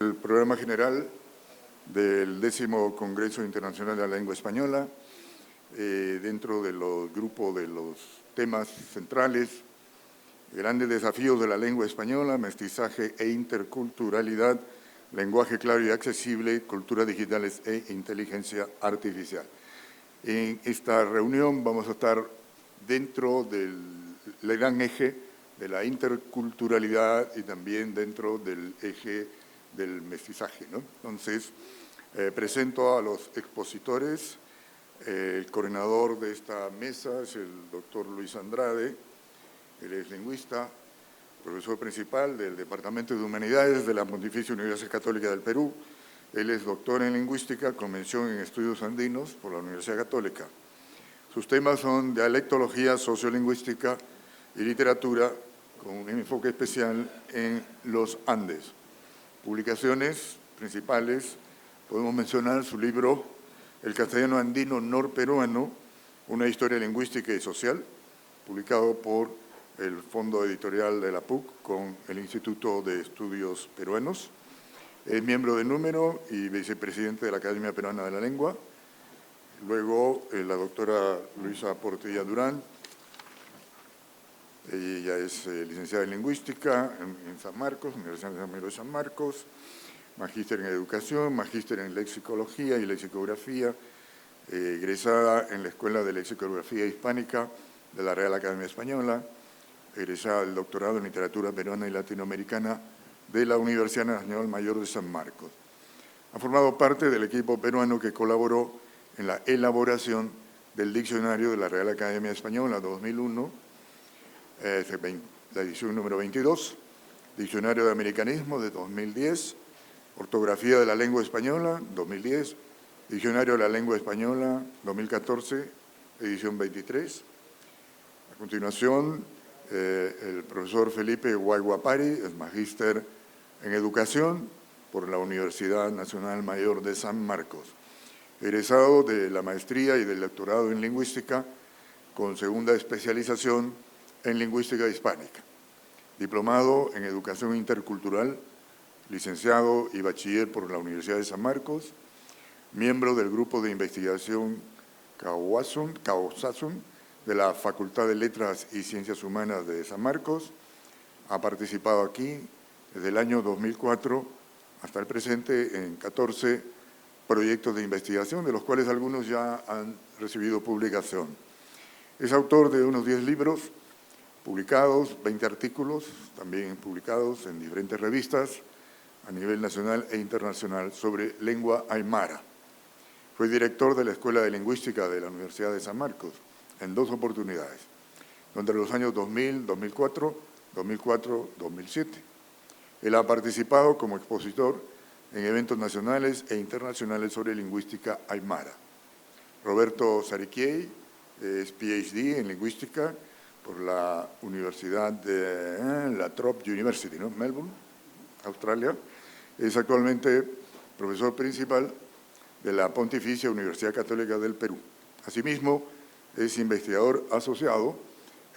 El programa general del 10º Congreso Internacional de la Lengua Española, dentro de los grupos de los temas centrales, grandes desafíos de la lengua española, mestizaje e interculturalidad, lenguaje claro y accesible, culturas digitales e inteligencia artificial. En esta reunión vamos a estar dentro del gran eje de la interculturalidad y también dentro del eje del mestizaje, ¿no? Entonces, presento a los expositores. El coordinador de esta mesa es el doctor Luis Andrade. Él es lingüista, profesor principal del Departamento de Humanidades de la Pontificia Universidad Católica del Perú. Él es doctor en lingüística con mención en estudios andinos por la Universidad Católica. Sus temas son dialectología, sociolingüística y literatura, con un enfoque especial en los Andes. Publicaciones principales, podemos mencionar su libro El castellano andino norperuano, una historia lingüística y social, publicado por el Fondo Editorial de la PUC con el Instituto de Estudios Peruanos. Es miembro de Número y vicepresidente de la Academia Peruana de la Lengua. Luego, la doctora Luisa Portilla Durán. Ella es licenciada en Lingüística en San Marcos, Universidad de San Marcos, magíster en Educación, magíster en Lexicología y Lexicografía, egresada en la Escuela de Lexicografía Hispánica de la Real Academia Española, egresada del doctorado en Literatura Peruana y Latinoamericana de la Universidad Nacional Mayor de San Marcos. Ha formado parte del equipo peruano que colaboró en la elaboración del Diccionario de la Real Academia Española 2001, la edición número 22, Diccionario de Americanismo de 2010, Ortografía de la Lengua Española 2010, Diccionario de la Lengua Española 2014, edición 23. A continuación, el profesor Felipe Guayguapari es magíster en Educación por la Universidad Nacional Mayor de San Marcos, egresado de la maestría y del doctorado en Lingüística con segunda especialización en Lingüística Hispánica, diplomado en Educación Intercultural, licenciado y bachiller por la Universidad de San Marcos, miembro del Grupo de Investigación Kaosasun de la Facultad de Letras y Ciencias Humanas de San Marcos. Ha participado aquí desde el año 2004 hasta el presente en 14 proyectos de investigación, de los cuales algunos ya han recibido publicación. Es autor de unos 10 libros publicados, 20 artículos, también publicados en diferentes revistas a nivel nacional e internacional sobre lengua aymara. Fue director de la Escuela de Lingüística de la Universidad de San Marcos en 2 oportunidades, entre los años 2000, 2004, 2007. Él ha participado como expositor en eventos nacionales e internacionales sobre lingüística aymara. Roberto Sariquiei es PhD en lingüística por la Universidad de La Trobe University, ¿no? Melbourne, Australia. Es actualmente profesor principal de la Pontificia Universidad Católica del Perú. Asimismo, es investigador asociado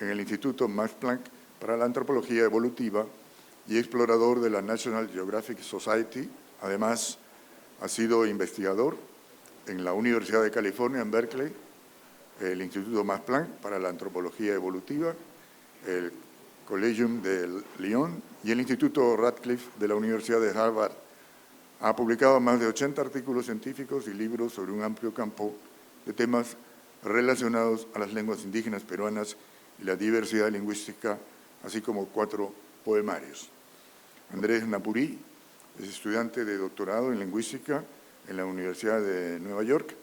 en el Instituto Max Planck para la Antropología Evolutiva y explorador de la National Geographic Society. Además, ha sido investigador en la Universidad de California en Berkeley, el Instituto Max Planck para la Antropología Evolutiva, el Collegium de Lyon y el Instituto Radcliffe de la Universidad de Harvard. Ha publicado más de 80 artículos científicos y libros sobre un amplio campo de temas relacionados a las lenguas indígenas peruanas y la diversidad lingüística, así como 4 poemarios. Andrés Napurí es estudiante de doctorado en lingüística en la Universidad de Nueva York.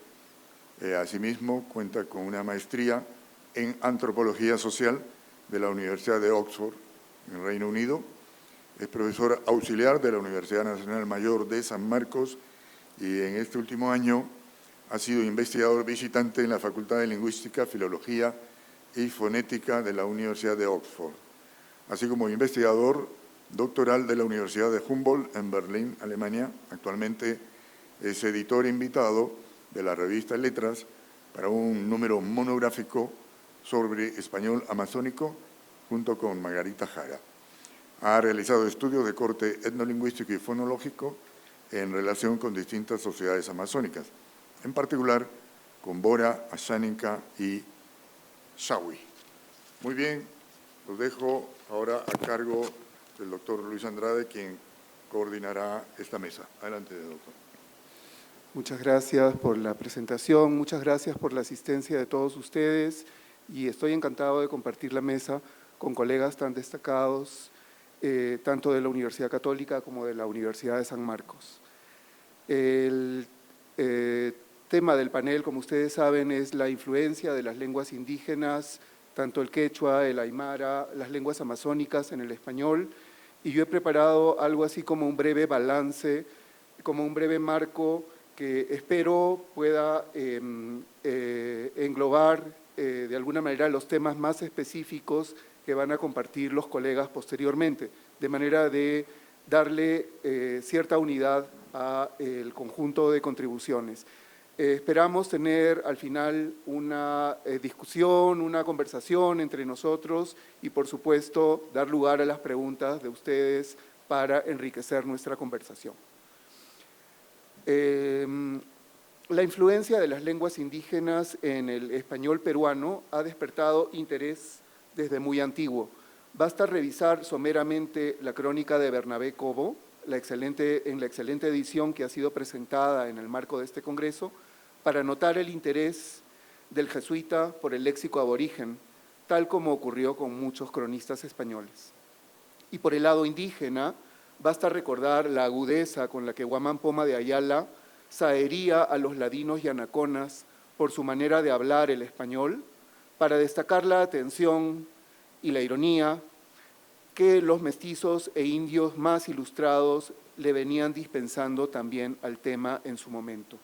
Asimismo, cuenta con una maestría en antropología social de la Universidad de Oxford, en Reino Unido. Es profesor auxiliar de la Universidad Nacional Mayor de San Marcos y en este último año ha sido investigador visitante en la Facultad de Lingüística, Filología y Fonética de la Universidad de Oxford, así como investigador doctoral de la Universidad de Humboldt en Berlín, Alemania. Actualmente es editor invitado de la revista Letras para un número monográfico sobre español amazónico junto con Margarita Jara. Ha realizado estudios de corte etnolingüístico y fonológico en relación con distintas sociedades amazónicas, en particular con Bora, Ashaninka y Shawi. Muy bien, los dejo ahora a cargo del doctor Luis Andrade, quien coordinará esta mesa. Adelante, doctor. Muchas gracias por la presentación, muchas gracias por la asistencia de todos ustedes y estoy encantado de compartir la mesa con colegas tan destacados, tanto de la Universidad Católica como de la Universidad de San Marcos. El tema del panel, como ustedes saben, es la influencia de las lenguas indígenas, tanto el quechua, el aymara, las lenguas amazónicas en el español, y yo he preparado algo así como un breve balance, como un breve marco que espero pueda englobar de alguna manera los temas más específicos que van a compartir los colegas posteriormente, de manera de darle cierta unidad al conjunto de contribuciones. Esperamos tener al final una discusión, una conversación entre nosotros y, por supuesto, dar lugar a las preguntas de ustedes para enriquecer nuestra conversación. La influencia de las lenguas indígenas en el español peruano ha despertado interés desde muy antiguo. Basta revisar someramente la crónica de Bernabé Cobo, en la excelente edición que ha sido presentada en el marco de este congreso, para notar el interés del jesuita por el léxico aborigen, tal como ocurrió con muchos cronistas españoles. Y por el lado indígena, basta recordar la agudeza con la que Guamán Poma de Ayala sahería a los ladinos y anaconas por su manera de hablar el español, para destacar la atención y la ironía que los mestizos e indios más ilustrados le venían dispensando también al tema en su momento.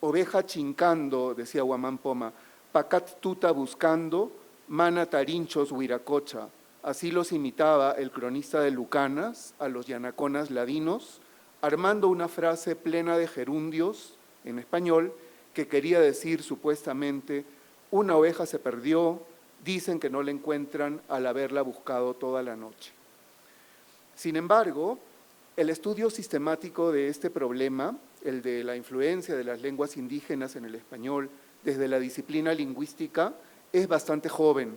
Oveja chincando, decía Guamán Poma, pacat tuta buscando, mana tarinchos huiracocha. Así los imitaba el cronista de Lucanas a los yanaconas ladinos, armando una frase plena de gerundios en español que quería decir supuestamente: una oveja se perdió, dicen que no la encuentran al haberla buscado toda la noche. Sin embargo, el estudio sistemático de este problema, el de la influencia de las lenguas indígenas en el español desde la disciplina lingüística, es bastante joven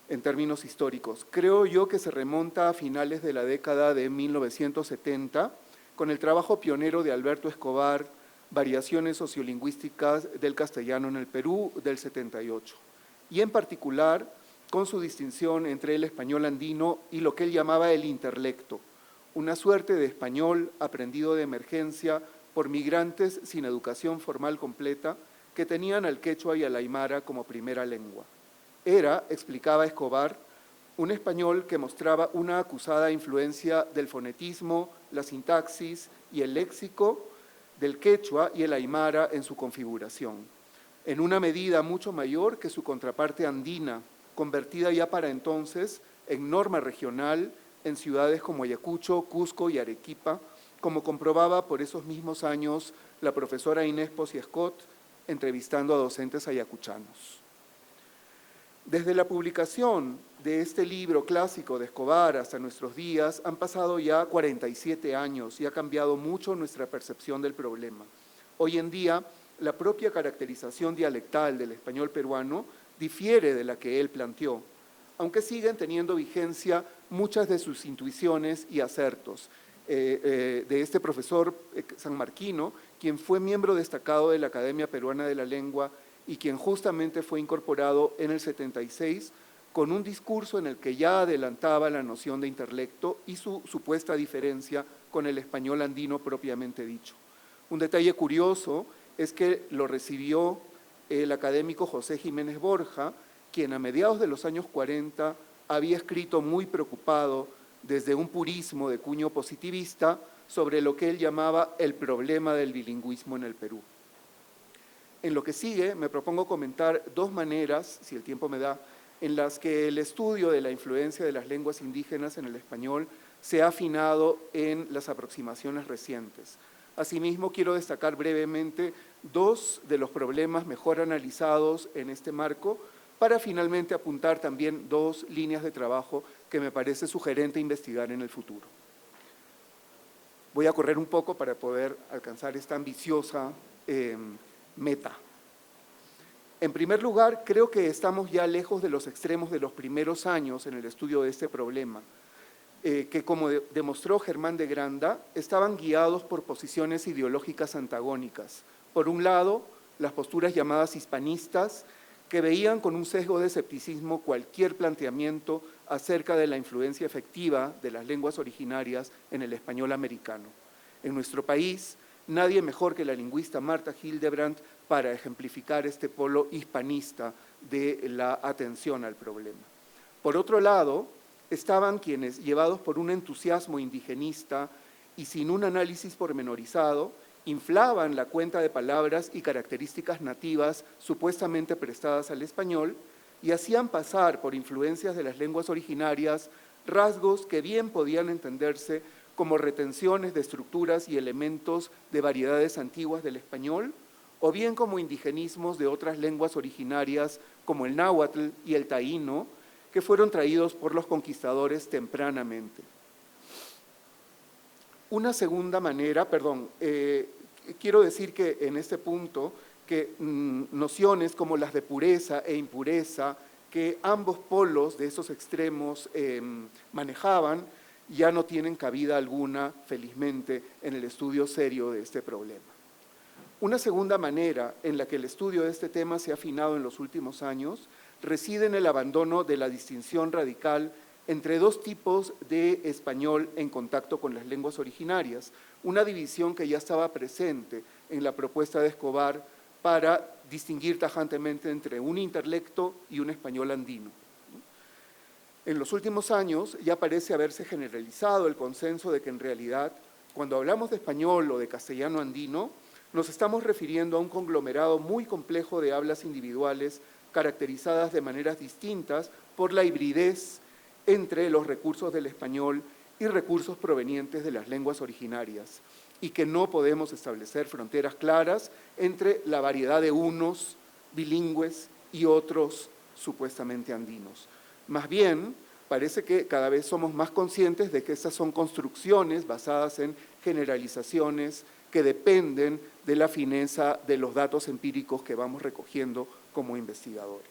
en términos históricos. Creo yo que se remonta a finales de la década de 1970, con el trabajo pionero de Alberto Escobar, Variaciones sociolingüísticas del castellano en el Perú, del 78, y en particular con su distinción entre el español andino y lo que él llamaba el interlecto, una suerte de español aprendido de emergencia por migrantes sin educación formal completa que tenían al quechua y al aymara como primera lengua. Era, explicaba Escobar, un español que mostraba una acusada influencia del fonetismo, la sintaxis y el léxico del quechua y el aymara en su configuración, en una medida mucho mayor que su contraparte andina, convertida ya para entonces en norma regional en ciudades como Ayacucho, Cusco y Arequipa, como comprobaba por esos mismos años la profesora Inés Posiescot, entrevistando a docentes ayacuchanos. Desde la publicación de este libro clásico de Escobar hasta nuestros días han pasado ya 47 años y ha cambiado mucho nuestra percepción del problema. Hoy en día, la propia caracterización dialectal del español peruano difiere de la que él planteó, aunque siguen teniendo vigencia muchas de sus intuiciones y acertos. De este profesor sanmarquino, quien fue miembro destacado de la Academia Peruana de la Lengua y quien justamente fue incorporado en el 76 con un discurso en el que ya adelantaba la noción de interlecto y su supuesta diferencia con el español andino propiamente dicho. Un detalle curioso es que lo recibió el académico José Jiménez Borja, quien a mediados de los años 40 había escrito muy preocupado desde un purismo de cuño positivista sobre lo que él llamaba el problema del bilingüismo en el Perú. En lo que sigue, me propongo comentar dos maneras, si el tiempo me da, en las que el estudio de la influencia de las lenguas indígenas en el español se ha afinado en las aproximaciones recientes. Asimismo, quiero destacar brevemente dos de los problemas mejor analizados en este marco, para finalmente apuntar también dos líneas de trabajo que me parece sugerente investigar en el futuro. Voy a correr un poco para poder alcanzar esta ambiciosa meta. En primer lugar, creo que estamos ya lejos de los extremos de los primeros años en el estudio de este problema, que como demostró Germán de Granda, estaban guiados por posiciones ideológicas antagónicas. Por un lado, las posturas llamadas hispanistas, que veían con un sesgo de escepticismo cualquier planteamiento acerca de la influencia efectiva de las lenguas originarias en el español americano. En nuestro país, nadie mejor que la lingüista Marta Hildebrandt para ejemplificar este polo hispanista de la atención al problema. Por otro lado, estaban quienes, llevados por un entusiasmo indigenista y sin un análisis pormenorizado, inflaban la cuenta de palabras y características nativas supuestamente prestadas al español y hacían pasar por influencias de las lenguas originarias rasgos que bien podían entenderse como retenciones de estructuras y elementos de variedades antiguas del español, o bien como indigenismos de otras lenguas originarias como el náhuatl y el taíno, que fueron traídos por los conquistadores tempranamente. Una segunda manera, quiero decir que en este punto que nociones como las de pureza e impureza, que ambos polos de esos extremos manejaban, ya no tienen cabida alguna, felizmente, en el estudio serio de este problema. Una segunda manera en la que el estudio de este tema se ha afinado en los últimos años reside en el abandono de la distinción radical entre dos tipos de español en contacto con las lenguas originarias, una división que ya estaba presente en la propuesta de Escobar para distinguir tajantemente entre un interlecto y un español andino. En los últimos años ya parece haberse generalizado el consenso de que en realidad, cuando hablamos de español o de castellano andino, nos estamos refiriendo a un conglomerado muy complejo de hablas individuales caracterizadas de maneras distintas por la hibridez entre los recursos del español y recursos provenientes de las lenguas originarias, y que no podemos establecer fronteras claras entre la variedad de unos bilingües y otros supuestamente andinos. Más bien, parece que cada vez somos más conscientes de que estas son construcciones basadas en generalizaciones que dependen de la fineza de los datos empíricos que vamos recogiendo como investigadores.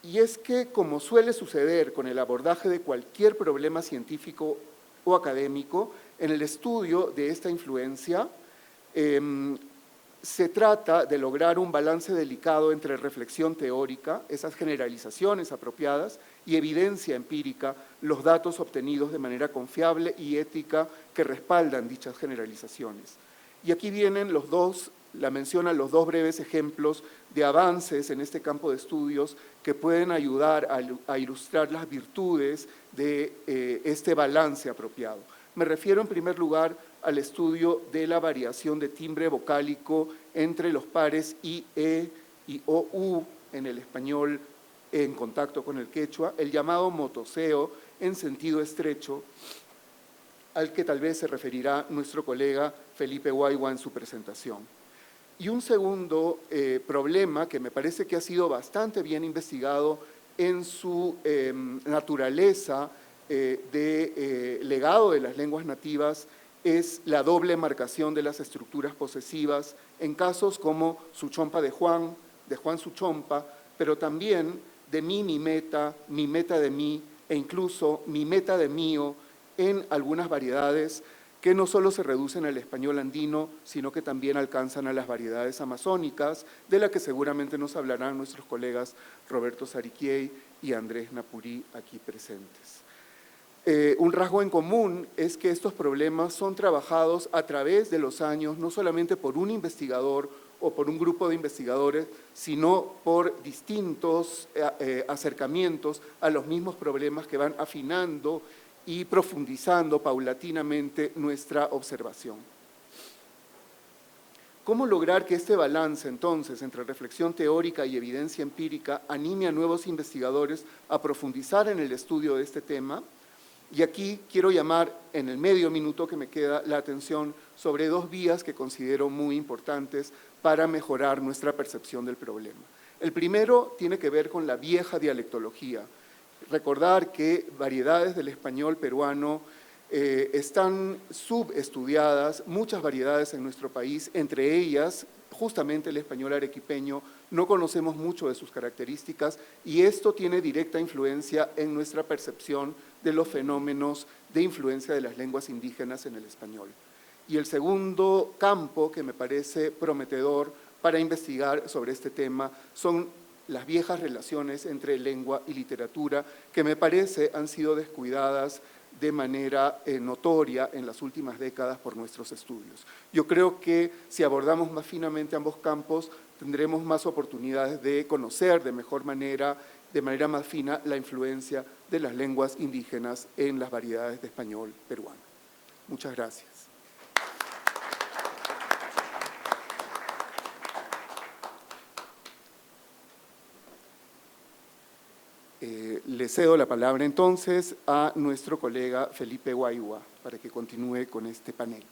Y es que, como suele suceder con el abordaje de cualquier problema científico o académico, en el estudio de esta influencia se trata de lograr un balance delicado entre reflexión teórica, esas generalizaciones apropiadas, y evidencia empírica, los datos obtenidos de manera confiable y ética que respaldan dichas generalizaciones. Y aquí vienen la mención a los dos breves ejemplos de avances en este campo de estudios que pueden ayudar a ilustrar las virtudes de este balance apropiado. Me refiero en primer lugar al estudio de la variación de timbre vocálico entre los pares IE y OU en el español en contacto con el quechua, el llamado motoseo en sentido estrecho, al que tal vez se referirá nuestro colega Felipe Guaigua en su presentación. Y un segundo problema que me parece que ha sido bastante bien investigado en su naturaleza de legado de las lenguas nativas es la doble marcación de las estructuras posesivas en casos como Suchompa de Juan Suchompa, pero también de mi meta de mí e incluso mi meta de mío en algunas variedades que no solo se reducen al español andino, sino que también alcanzan a las variedades amazónicas, de las que seguramente nos hablarán nuestros colegas Roberto Sariquiei y Andrés Napurí, aquí presentes. Un rasgo en común es que estos problemas son trabajados a través de los años, no solamente por un investigador o por un grupo de investigadores, sino por distintos acercamientos a los mismos problemas que van afinando y profundizando paulatinamente nuestra observación. ¿Cómo lograr que este balance, entonces, entre reflexión teórica y evidencia empírica anime a nuevos investigadores a profundizar en el estudio de este tema? Y aquí quiero llamar, en el medio minuto que me queda, la atención sobre dos vías que considero muy importantes para mejorar nuestra percepción del problema. El primero tiene que ver con la vieja dialectología. Recordar que variedades del español peruano están subestudiadas, muchas variedades en nuestro país, entre ellas justamente el español arequipeño. No conocemos mucho de sus características y esto tiene directa influencia en nuestra percepción de los fenómenos de influencia de las lenguas indígenas en el español. Y el segundo campo que me parece prometedor para investigar sobre este tema son las viejas relaciones entre lengua y literatura, que me parece han sido descuidadas de manera notoria en las últimas décadas por nuestros estudios. Yo creo que si abordamos más finamente ambos campos, tendremos más oportunidades de conocer de manera más fina, la influencia de las lenguas indígenas en las variedades de español peruano. Muchas gracias. Le cedo la palabra entonces a nuestro colega Felipe Guaigua para que continúe con este panel.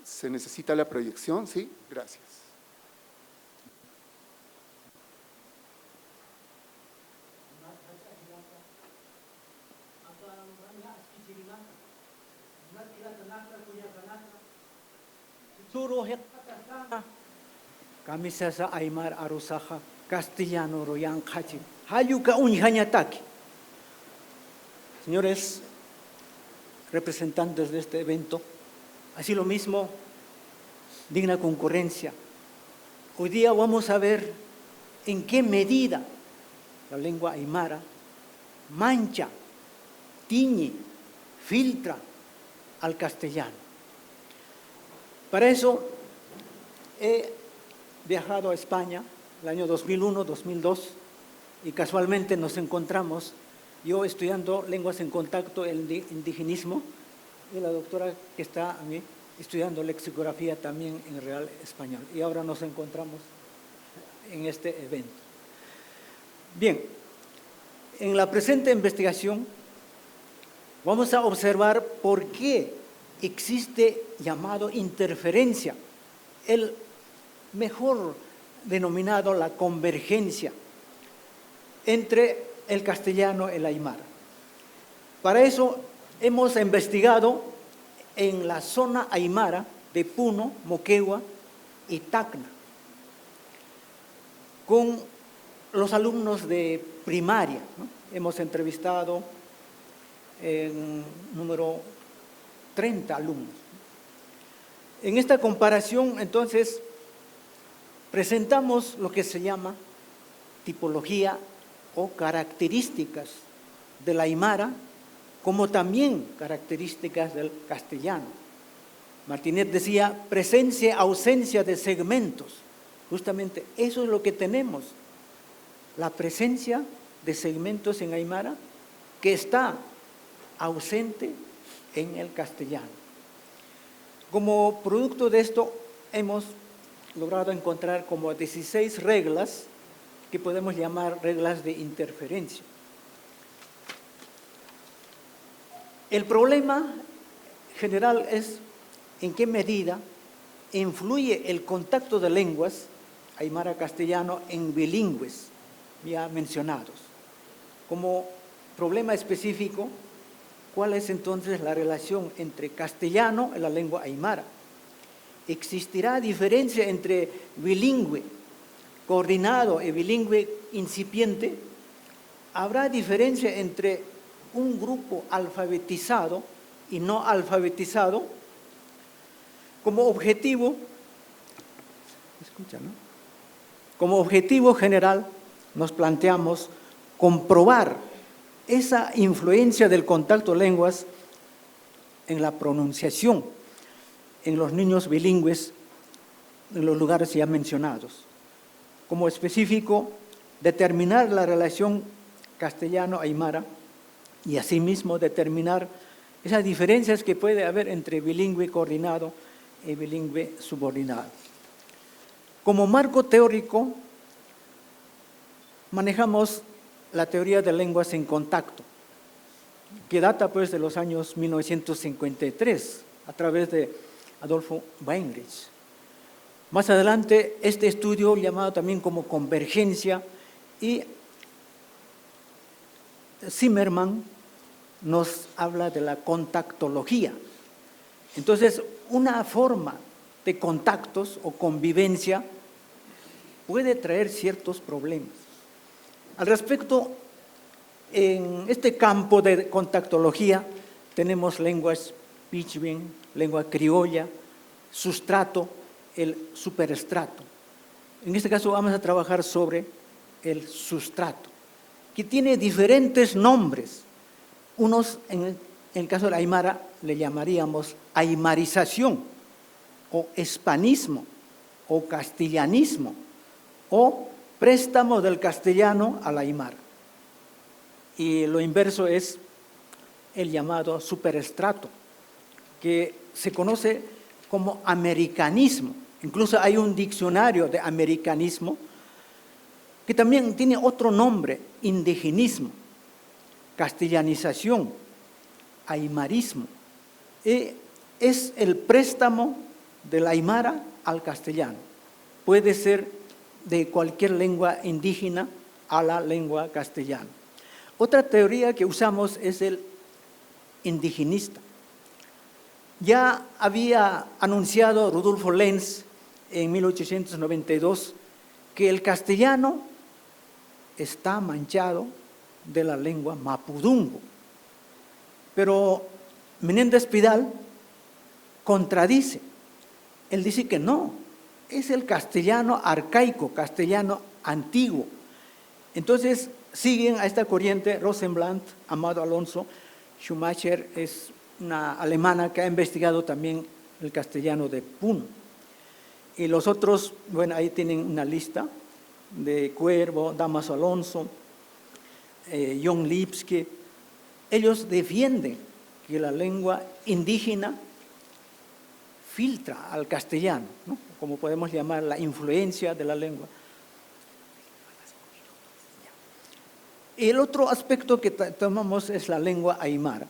¿Se necesita la proyección? Sí, gracias. Camisasa Aymar Arusaja, Castellano Royan Hachi, Hayuka Unjañataki. Señores representantes de este evento, así lo mismo, digna concurrencia. Hoy día vamos a ver en qué medida la lengua aymara mancha, tiñe, filtra al castellano. Para eso he viajado a España el año 2001, 2002 y casualmente nos encontramos, yo estudiando lenguas en contacto, el indigenismo, y la doctora que está a mí estudiando lexicografía también en Real Español. Y ahora nos encontramos en este evento. Bien, en la presente investigación vamos a observar por qué existe llamado interferencia, el mejor denominado la convergencia entre el castellano y el aymara. Para eso hemos investigado en la zona aymara de Puno, Moquegua y Tacna, con los alumnos de primaria, ¿no? Hemos entrevistado en número 30 alumnos. En esta comparación, entonces, presentamos lo que se llama tipología o características del aymara, como también características del castellano. Martínez decía presencia, ausencia de segmentos. Justamente eso es lo que tenemos, la presencia de segmentos en aymara que está ausente en el castellano. Como producto de esto hemos logrado encontrar como 16 reglas que podemos llamar reglas de interferencia. El problema general es en qué medida influye el contacto de lenguas aymara-castellano en bilingües ya mencionados. Como problema específico, ¿cuál es entonces la relación entre castellano y la lengua aymara? ¿Existirá diferencia entre bilingüe coordinado y bilingüe incipiente? ¿Habrá diferencia entre un grupo alfabetizado y no alfabetizado? Como objetivo, como objetivo general nos planteamos comprobar esa influencia del contacto de lenguas en la pronunciación en los niños bilingües en los lugares ya mencionados. Como específico, determinar la relación castellano-aymara y asimismo determinar esas diferencias que puede haber entre bilingüe coordinado y bilingüe subordinado. Como marco teórico, manejamos la teoría de lenguas en contacto, que data pues de los años 1953, a través de Adolfo Weinreich. Más adelante, este estudio, llamado también como convergencia, y Zimmerman nos habla de la contactología. Entonces, una forma de contactos o convivencia puede traer ciertos problemas. Al respecto, en este campo de contactología tenemos lenguas pidgin, lengua criolla, sustrato, el superestrato. En este caso vamos a trabajar sobre el sustrato, que tiene diferentes nombres. Unos, en el caso de la aymara, le llamaríamos aymarización, o hispanismo, o castellanismo, o préstamo del castellano a la aymara. Y lo inverso es el llamado superestrato, que se conoce como americanismo. Incluso hay un diccionario de americanismo que también tiene otro nombre, indigenismo, castellanización, aymarismo. Es el préstamo de la aymara al castellano. Puede ser de cualquier lengua indígena a la lengua castellana. Otra teoría que usamos es el indigenista. Ya había anunciado Rudolfo Lenz en 1892 que el castellano está manchado de la lengua mapudungun. Pero Menéndez Pidal contradice. Él dice que no, es el castellano arcaico, castellano antiguo. Entonces siguen a esta corriente Rosenblatt, Amado Alonso, Schumacher es una alemana que ha investigado también el castellano de Puno. Y los otros, bueno, ahí tienen una lista de Cuervo, Damaso Alonso, John Lipski. Ellos defienden que la lengua indígena filtra al castellano, ¿no? Como podemos llamar la influencia de la lengua. Y el otro aspecto que tomamos es la lengua aymara.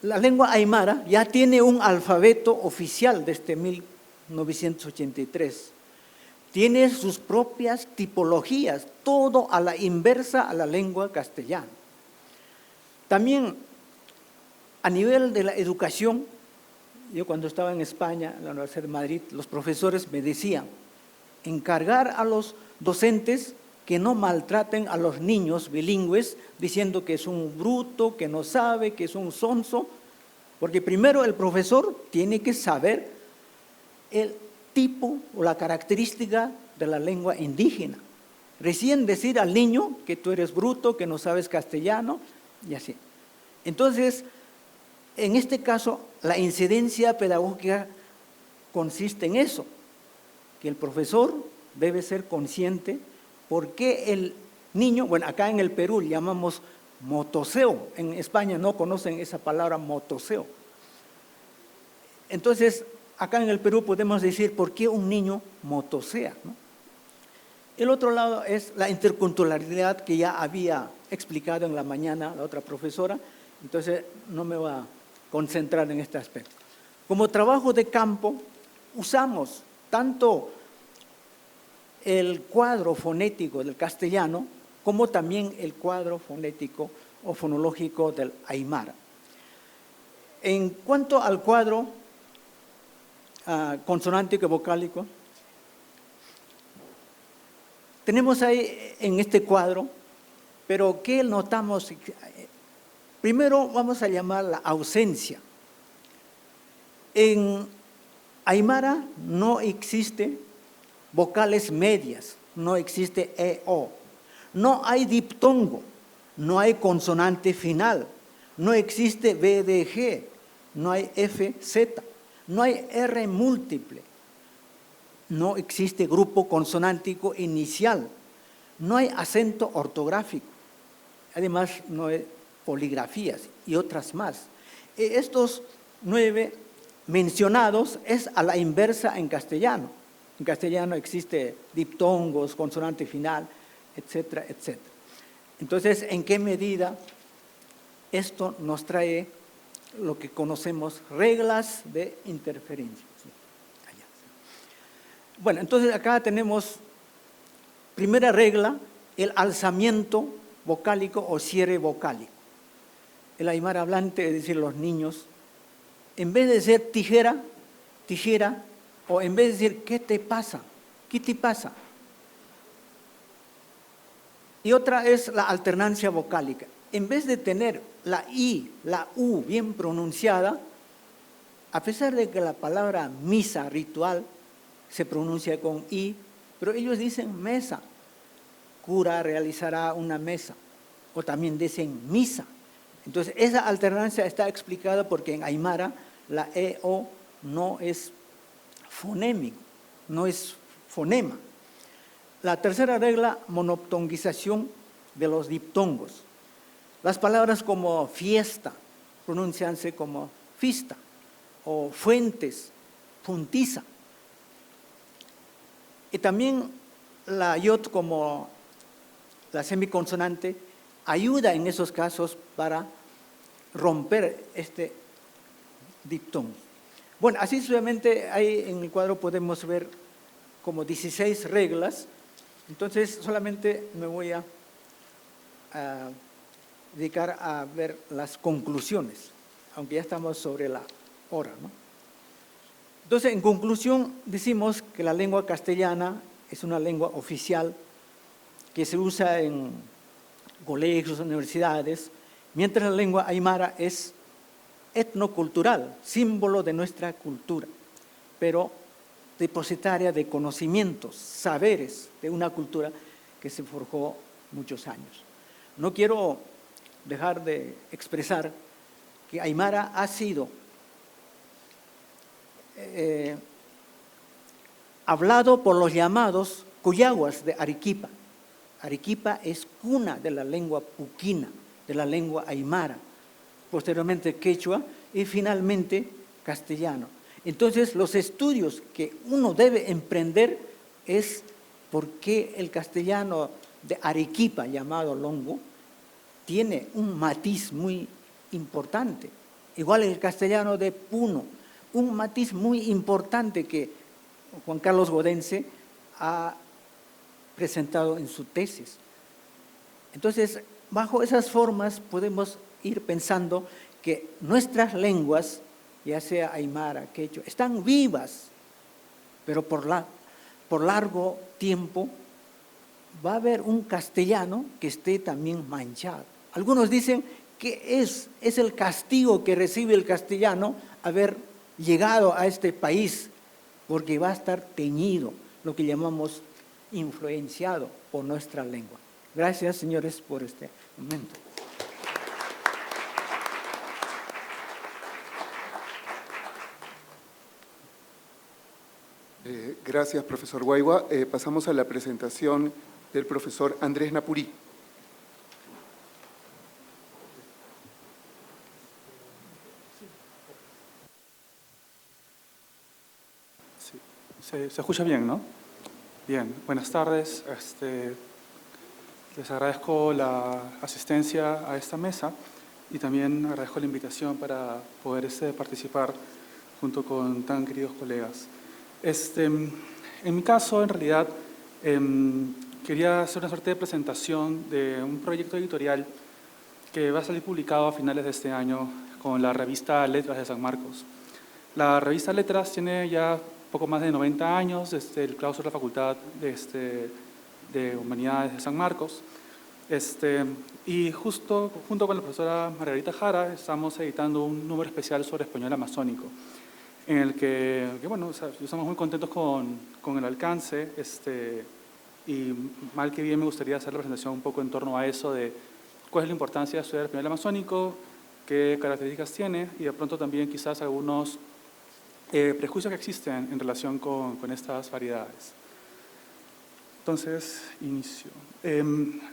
La lengua aymara ya tiene un alfabeto oficial desde 1983. Tiene sus propias tipologías, todo a la inversa a la lengua castellana. También a nivel de la educación, yo cuando estaba en España, en la Universidad de Madrid, los profesores me decían, encargar a los docentes que no maltraten a los niños bilingües diciendo que es un bruto, que no sabe, que es un sonso, porque primero el profesor tiene que saber el tipo o la característica de la lengua indígena. Recién decir al niño que tú eres bruto, que no sabes castellano y así. Entonces, en este caso, la incidencia pedagógica consiste en eso, que el profesor debe ser consciente porque el niño, bueno, acá en el Perú llamamos motoseo, en España no conocen esa palabra motoseo. Entonces, acá en el Perú podemos decir por qué un niño motosea, ¿no? El otro lado es la interculturalidad que ya había explicado en la mañana la otra profesora, entonces no me voy a concentrar en este aspecto. Como trabajo de campo, usamos tanto el cuadro fonético del castellano como también el cuadro fonético o fonológico del aymara. En cuanto al cuadro consonántico y vocálico, tenemos ahí en este cuadro, pero ¿qué notamos? Primero vamos a llamar la ausencia. En aymara no existe vocales medias, no existe EO, no hay diptongo, no hay consonante final, no existe BDG, no hay FZ, no hay R múltiple, no existe grupo consonántico inicial, no hay acento ortográfico, además no hay poligrafías y otras más. Estos 9 mencionados es a la inversa en castellano. En castellano existe diptongos, consonante final, etcétera, etcétera. Entonces, ¿en qué medida esto nos trae lo que conocemos reglas de interferencia? Bueno, entonces acá tenemos, primera regla, el alzamiento vocálico o cierre vocálico. El aymara hablante, es decir, los niños, en vez de decir tijera, tijera, o en vez de decir ¿qué te pasa? ¿Qué te pasa? Y otra es la alternancia vocálica. En vez de tener la I, la U bien pronunciada, a pesar de que la palabra misa, ritual, se pronuncia con I, pero ellos dicen mesa. Cura realizará una mesa. O también dicen misa. Entonces, esa alternancia está explicada porque en aymara la EO no es fonémico, no es fonema. La tercera regla, monoptongización de los diptongos. Las palabras como fiesta pronuncianse como fista, o fuentes, puntiza. Y también la yod como la semiconsonante ayuda en esos casos para romper este diptongo. Bueno, así suavemente ahí en el cuadro podemos ver como 16 reglas. Entonces solamente me voy a dedicar a ver las conclusiones, aunque ya estamos sobre la hora, ¿no? Entonces, en conclusión, decimos que la lengua castellana es una lengua oficial que se usa en colegios, universidades, mientras la lengua aymara es etnocultural, símbolo de nuestra cultura, pero depositaria de conocimientos, saberes de una cultura que se forjó muchos años. No quiero dejar de expresar que aymara ha sido hablado por los llamados cuyaguas de Arequipa. Arequipa es cuna de la lengua puquina, de la lengua aymara, posteriormente quechua y finalmente castellano. Entonces, los estudios que uno debe emprender es por qué el castellano de Arequipa, llamado longo, tiene un matiz muy importante. Igual el castellano de Puno, un matiz muy importante que Juan Carlos Godense ha presentado en su tesis. Entonces, bajo esas formas podemos ir pensando que nuestras lenguas, ya sea aymara, quechua, están vivas, pero por largo tiempo va a haber un castellano que esté también manchado. Algunos dicen que es el castigo que recibe el castellano haber llegado a este país, porque va a estar teñido, lo que llamamos influenciado por nuestra lengua. Gracias, señores, por este momento. Gracias, profesor Guaigua. Pasamos a la presentación del profesor Andrés Napurí. Sí, se escucha bien, ¿no? Bien, buenas tardes. Les agradezco la asistencia a esta mesa y también agradezco la invitación para poder participar junto con tan queridos colegas. En mi caso, en realidad, quería hacer una suerte de presentación de un proyecto editorial que va a salir publicado a finales de este año con la revista Letras de San Marcos. La revista Letras tiene ya poco más de 90 años, el claustro de la Facultad de Humanidades de San Marcos. Y justo junto con la profesora Margarita Jara estamos editando un número especial sobre español amazónico, en el que bueno, estamos muy contentos con el alcance, y mal que bien me gustaría hacer la presentación un poco en torno a eso de cuál es la importancia de estudiar español amazónico, qué características tiene y de pronto también quizás algunos prejuicios que existen en relación con estas variedades. Entonces, inicio.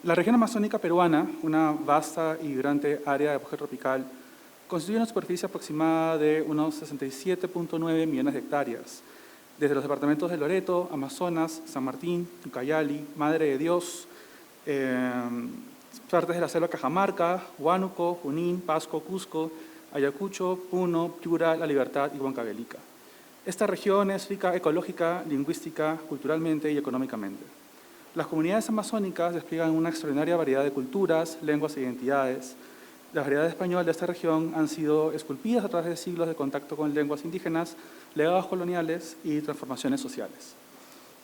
La región amazónica peruana, una vasta y vibrante área de bosque tropical, constituye una superficie aproximada de unos 67.9 millones de hectáreas, desde los departamentos de Loreto, Amazonas, San Martín, Ucayali, Madre de Dios, partes de la selva Cajamarca, Huánuco, Junín, Pasco, Cusco, Ayacucho, Puno, Piura, La Libertad y Huancavelica. Esta región es rica ecológica, lingüística, culturalmente y económicamente. Las comunidades amazónicas despliegan una extraordinaria variedad de culturas, lenguas e identidades. Las variedades españolas de esta región han sido esculpidas a través de siglos de contacto con lenguas indígenas, legados coloniales y transformaciones sociales.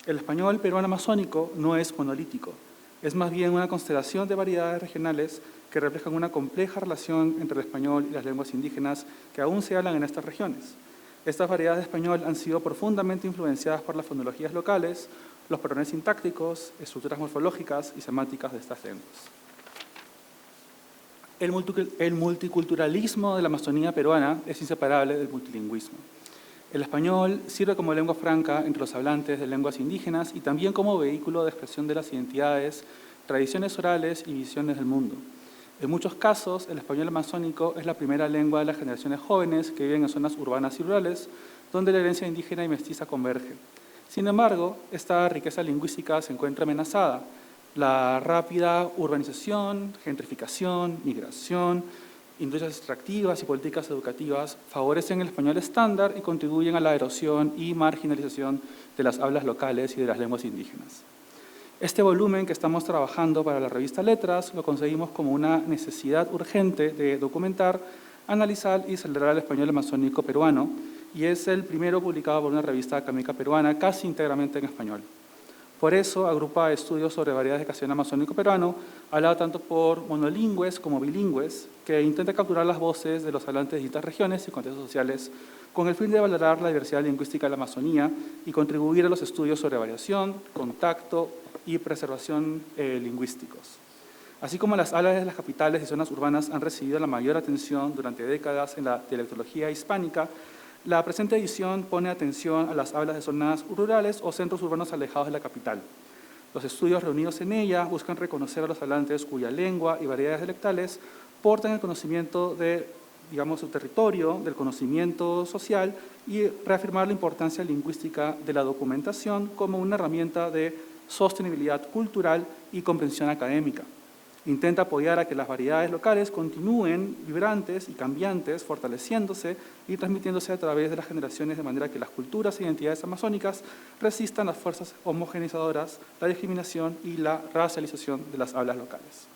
El español peruano amazónico no es monolítico, es más bien una constelación de variedades regionales que reflejan una compleja relación entre el español y las lenguas indígenas que aún se hablan en estas regiones. Estas variedades de español han sido profundamente influenciadas por las fonologías locales, los patrones sintácticos, estructuras morfológicas y semánticas de estas lenguas. El multiculturalismo de la Amazonía peruana es inseparable del multilingüismo. El español sirve como lengua franca entre los hablantes de lenguas indígenas y también como vehículo de expresión de las identidades, tradiciones orales y visiones del mundo. En muchos casos, el español amazónico es la primera lengua de las generaciones jóvenes que viven en zonas urbanas y rurales, donde la herencia indígena y mestiza converge. Sin embargo, esta riqueza lingüística se encuentra amenazada. La rápida urbanización, gentrificación, migración, industrias extractivas y políticas educativas favorecen el español estándar y contribuyen a la erosión y marginalización de las hablas locales y de las lenguas indígenas. Este volumen que estamos trabajando para la revista Letras lo conseguimos como una necesidad urgente de documentar, analizar y celebrar el español amazónico peruano, y es el primero publicado por una revista académica peruana casi íntegramente en español. Por eso agrupa estudios sobre variedades de castellano amazónico peruano, hablado tanto por monolingües como bilingües, que intenta capturar las voces de los hablantes de distintas regiones y contextos sociales, con el fin de valorar la diversidad lingüística de la Amazonía y contribuir a los estudios sobre variación, contacto y preservación lingüísticos. Así como las hablas de las capitales y zonas urbanas han recibido la mayor atención durante décadas en la dialectología hispánica, la presente edición pone atención a las hablas de zonas rurales o centros urbanos alejados de la capital. Los estudios reunidos en ella buscan reconocer a los hablantes cuya lengua y variedades dialectales portan el conocimiento de, su territorio, del conocimiento social y reafirmar la importancia lingüística de la documentación como una herramienta de sostenibilidad cultural y comprensión académica. Intenta apoyar a que las variedades locales continúen vibrantes y cambiantes, fortaleciéndose y transmitiéndose a través de las generaciones de manera que las culturas e identidades amazónicas resistan las fuerzas homogenizadoras, la discriminación y la racialización de las hablas locales.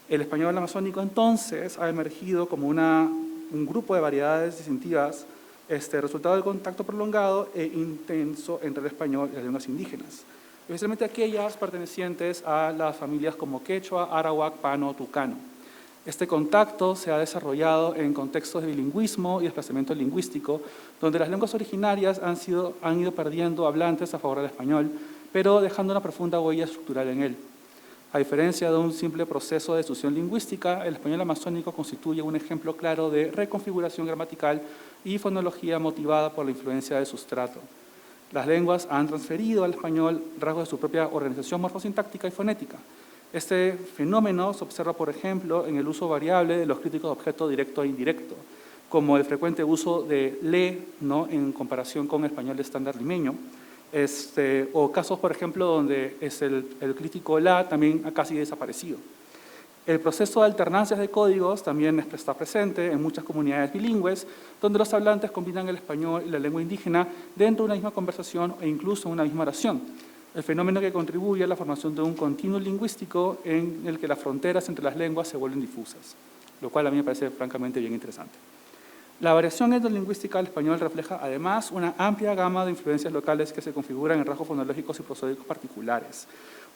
El español amazónico entonces ha emergido como un grupo de variedades distintivas, resultado del contacto prolongado e intenso entre el español y las lenguas indígenas, especialmente aquellas pertenecientes a las familias como quechua, arawak, pano, tucano. Este contacto se ha desarrollado en contextos de bilingüismo y desplazamiento lingüístico, donde las lenguas originarias han ido perdiendo hablantes a favor del español, pero dejando una profunda huella estructural en él. A diferencia de un simple proceso de destrucción lingüística, el español amazónico constituye un ejemplo claro de reconfiguración gramatical y fonología motivada por la influencia del sustrato. Las lenguas han transferido al español rasgos de su propia organización morfosintáctica y fonética. Este fenómeno se observa, por ejemplo, en el uso variable de los críticos de objeto directo e indirecto, como el frecuente uso de le, ¿no?, en comparación con el español estándar limeño, o casos, por ejemplo, donde el crítico la también ha casi desaparecido. El proceso de alternancias de códigos también está presente en muchas comunidades bilingües, donde los hablantes combinan el español y la lengua indígena dentro de una misma conversación e incluso en una misma oración. El fenómeno que contribuye a la formación de un continuo lingüístico en el que las fronteras entre las lenguas se vuelven difusas, lo cual a mí me parece francamente bien interesante. La variación etnolingüística del español refleja además una amplia gama de influencias locales que se configuran en rasgos fonológicos y prosódicos particulares.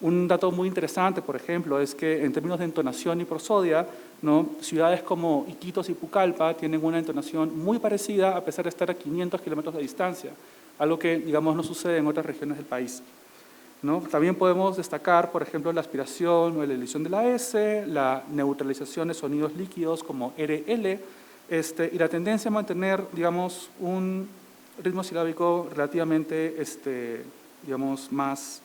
Un dato muy interesante, por ejemplo, es que en términos de entonación y prosodia, ¿no?, ciudades como Iquitos y Pucallpa tienen una entonación muy parecida a pesar de estar a 500 kilómetros de distancia, algo que, no sucede en otras regiones del país, ¿no? También podemos destacar, por ejemplo, la aspiración o la elisión de la S, la neutralización de sonidos líquidos como RL, y la tendencia a mantener, un ritmo silábico relativamente, más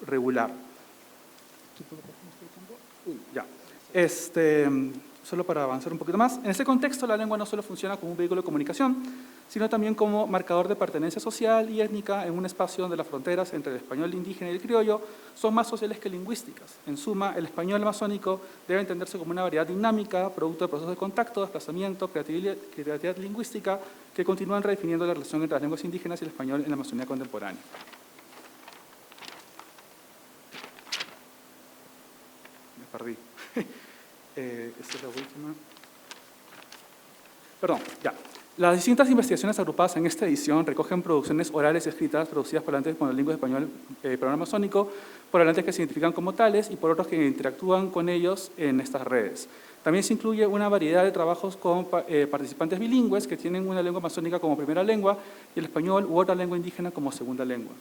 regular. Ya. Solo para avanzar un poquito más. En este contexto, la lengua no solo funciona como un vehículo de comunicación, sino también como marcador de pertenencia social y étnica en un espacio donde las fronteras entre el español indígena y el criollo son más sociales que lingüísticas. En suma, el español amazónico debe entenderse como una variedad dinámica, producto de procesos de contacto, desplazamiento, creatividad lingüística, que continúan redefiniendo la relación entre las lenguas indígenas y el español en la Amazonía contemporánea. Me perdí. Esta es la última. Perdón, ya. Las distintas investigaciones agrupadas en esta edición recogen producciones orales y escritas producidas por hablantes monolingües de español peruano amazónico, por hablantes que se identifican como tales y por otros que interactúan con ellos en estas redes. También se incluye una variedad de trabajos con participantes bilingües que tienen una lengua amazónica como primera lengua y el español u otra lengua indígena como segunda lengua.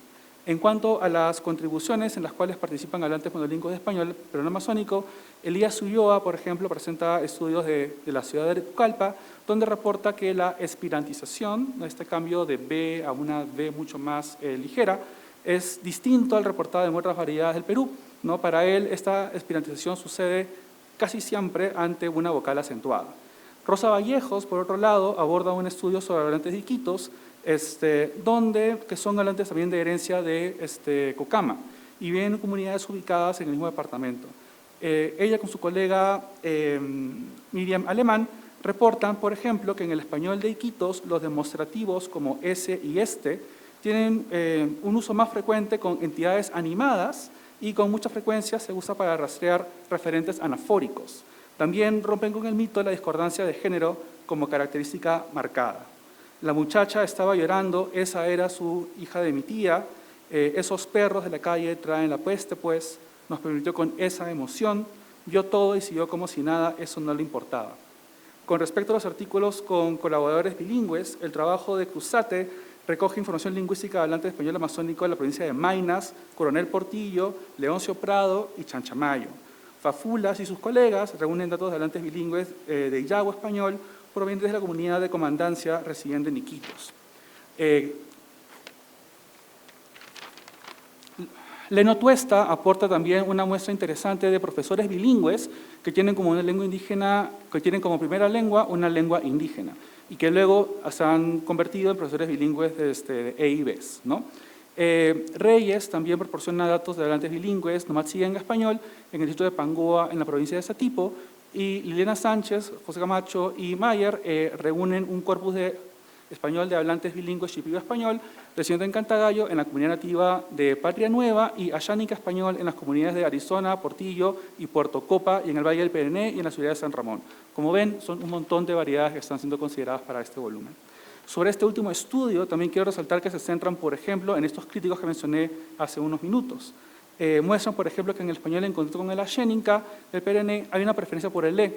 En cuanto a las contribuciones en las cuales participan hablantes monolingües de español peruano amazónico, Elías Ulloa, por ejemplo, presenta estudios de la ciudad de Pucallpa, donde reporta que la espirantización, este cambio de B a una B mucho más ligera, es distinto al reportado en otras variedades del Perú, ¿no? Para él, esta espirantización sucede casi siempre ante una vocal acentuada. Rosa Vallejos, por otro lado, aborda un estudio sobre hablantes de Iquitos, que son hablantes también de herencia de Cocama y viven en comunidades ubicadas en el mismo departamento. Ella con su colega Miriam Alemán reportan, por ejemplo, que en el español de Iquitos los demostrativos como ese y este tienen un uso más frecuente con entidades animadas y con mucha frecuencia se usa para rastrear referentes anafóricos. También rompen con el mito de la discordancia de género como característica marcada. La muchacha estaba llorando, esa era su hija de mi tía, esos perros de la calle traen la peste, pues, nos permitió con esa emoción, vio todo y siguió como si nada, eso no le importaba. Con respecto a los artículos con colaboradores bilingües, el trabajo de Cruzate recoge información lingüística de hablantes de español amazónico de la provincia de Maynas, Coronel Portillo, Leoncio Prado y Chanchamayo. Fafulas y sus colegas reúnen datos de hablantes bilingües de Illagua español, provenientes de la comunidad de comandancia residente en Iquitos. Leno Tuesta aporta también una muestra interesante de profesores bilingües que tienen como una lengua indígena, que tienen como primera lengua una lengua indígena y que luego se han convertido en profesores bilingües de EIBs, ¿no? Reyes también proporciona datos de hablantes bilingües, nomatzia en español, en el distrito de Pangoa, en la provincia de Satipo, y Liliana Sánchez, José Camacho y Mayer reúnen un corpus de español de hablantes bilingües shipibo español, residente en Cantagallo, en la comunidad nativa de Patria Nueva, y Ayánica español en las comunidades de Arizona, Portillo y Puerto Copa, y en el Valle del Perené y en la ciudad de San Ramón. Como ven, son un montón de variedades que están siendo consideradas para este volumen. Sobre este último estudio, también quiero resaltar que se centran, por ejemplo, en estos críticos que mencioné hace unos minutos. Muestran, por ejemplo, que en el español en contacto con el Ayénica, el Perené, hay una preferencia por el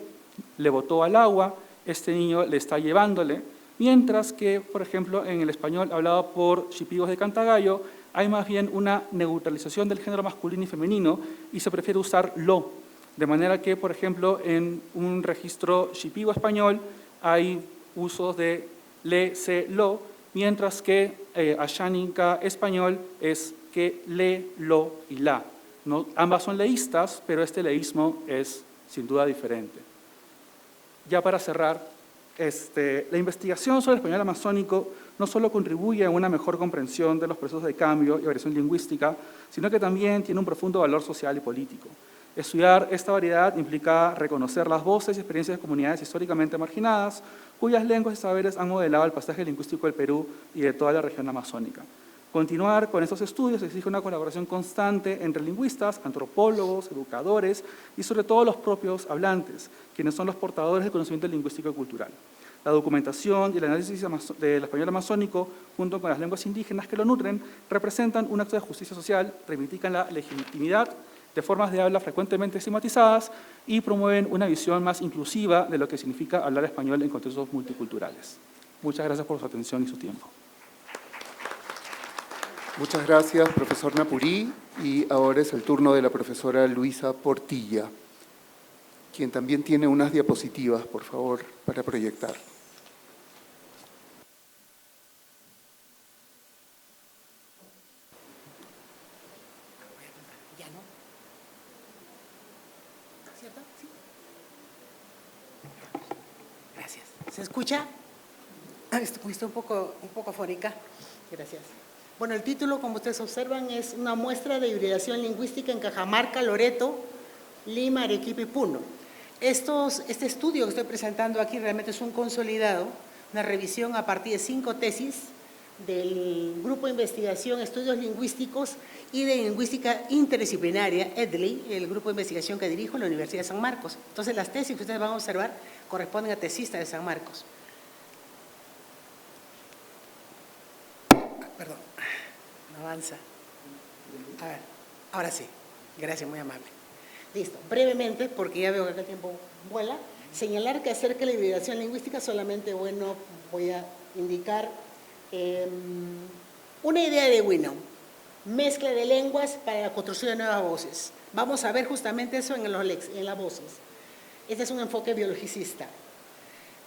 le botó al agua, este niño le está llevándole, mientras que, por ejemplo, en el español hablado por shipibos de Cantagallo, hay más bien una neutralización del género masculino y femenino y se prefiere usar lo, de manera que, por ejemplo, en un registro shipibo español hay usos de le, se, lo, mientras que Ayánica español es que le, lo y la, ¿no? Ambas son leístas, pero este leísmo es sin duda diferente. Ya para cerrar, la investigación sobre el español amazónico no solo contribuye a una mejor comprensión de los procesos de cambio y variación lingüística, sino que también tiene un profundo valor social y político. Estudiar esta variedad implica reconocer las voces y experiencias de comunidades históricamente marginadas, cuyas lenguas y saberes han modelado el paisaje lingüístico del Perú y de toda la región amazónica. Continuar con estos estudios exige una colaboración constante entre lingüistas, antropólogos, educadores y sobre todo los propios hablantes, quienes son los portadores del conocimiento lingüístico y cultural. La documentación y el análisis del español amazónico, junto con las lenguas indígenas que lo nutren, representan un acto de justicia social, reivindican la legitimidad de formas de habla frecuentemente estigmatizadas y promueven una visión más inclusiva de lo que significa hablar español en contextos multiculturales. Muchas gracias por su atención y su tiempo. Muchas gracias, profesor Napurí. Y ahora es el turno de la profesora Luisa Portilla, quien también tiene unas diapositivas, por favor, para proyectar. Gracias. ¿Se escucha? Estoy un poco afónica. Gracias. Bueno, el título, como ustedes observan, es una muestra de hibridación lingüística en Cajamarca, Loreto, Lima, Arequipa y Puno. Este estudio que estoy presentando aquí realmente es un consolidado, una revisión a partir de 5 tesis del Grupo de Investigación Estudios Lingüísticos y de Lingüística Interdisciplinaria, EDLI, el grupo de investigación que dirijo en la Universidad de San Marcos. Entonces, las tesis que ustedes van a observar corresponden a tesistas de San Marcos. Perdón, no avanza. A ver, ahora sí. Gracias, muy amable. Listo. Brevemente, porque ya veo que el tiempo vuela, señalar que acerca de la hibridación lingüística solamente, bueno, voy a indicar una idea de Winnow, mezcla de lenguas para la construcción de nuevas voces. Vamos a ver justamente eso en las voces. Este es un enfoque biologicista.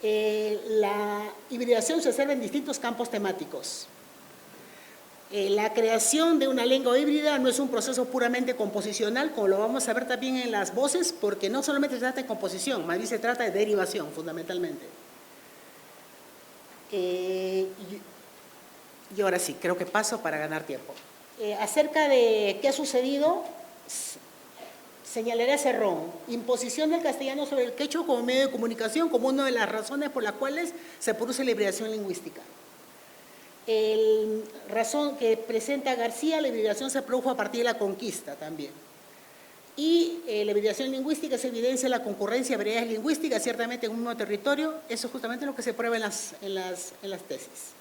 La hibridación se observa en distintos campos temáticos. La creación de una lengua híbrida no es un proceso puramente composicional, como lo vamos a ver también en las voces, porque no solamente se trata de composición, más bien se trata de derivación, fundamentalmente. Y ahora sí, creo que paso para ganar tiempo. Acerca de qué ha sucedido, señalaré a Cerrón, imposición del castellano sobre el quechua como medio de comunicación, como una de las razones por las cuales se produce la hibridación lingüística. Razón que presenta García, la hibridación se produjo a partir de la conquista también. Y la hibridación lingüística se evidencia la concurrencia de variedades lingüísticas, ciertamente en un mismo territorio. Eso es justamente lo que se prueba en las tesis.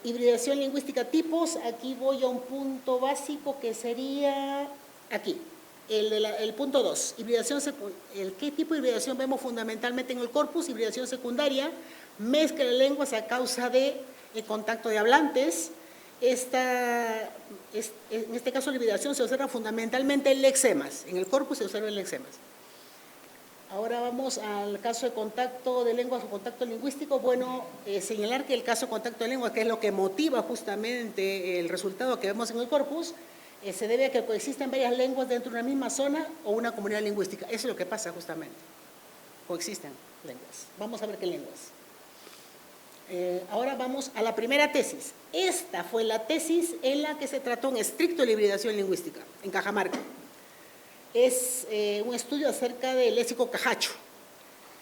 Hibridación lingüística tipos, aquí voy a un punto básico que sería aquí, el punto 2, ¿qué tipo de hibridación vemos fundamentalmente en el corpus? Hibridación secundaria, mezcla de lenguas a causa de contacto de hablantes. En este caso la hibridación se observa fundamentalmente en lexemas, en el corpus se observa en lexemas. Ahora vamos al caso de contacto de lenguas o contacto lingüístico. Bueno, señalar que el caso de contacto de lenguas, que es lo que motiva justamente el resultado que vemos en el corpus, se debe a que coexisten varias lenguas dentro de una misma zona o una comunidad lingüística. Eso es lo que pasa justamente. Coexisten lenguas. Vamos a ver qué lenguas. Ahora vamos a la primera tesis. Esta fue la tesis en la que se trató en estricto de la hibridación lingüística, en Cajamarca. Es un estudio acerca del léxico cajacho.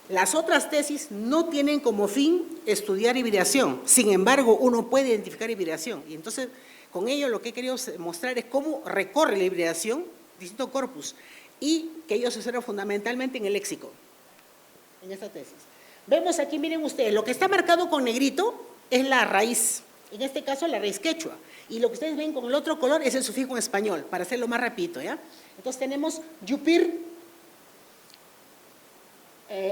Las otras tesis no tienen como fin estudiar hibridación. Sin embargo, uno puede identificar hibridación. Y entonces, con ello lo que he querido mostrar es cómo recorre la hibridación, distintos corpus, y que ello se observa fundamentalmente en el léxico, en esta tesis. Vemos aquí, miren ustedes, lo que está marcado con negrito es la raíz, en este caso la raíz quechua, y lo que ustedes ven con el otro color es el sufijo en español, para hacerlo más rapidito, ¿ya? Entonces tenemos yupir,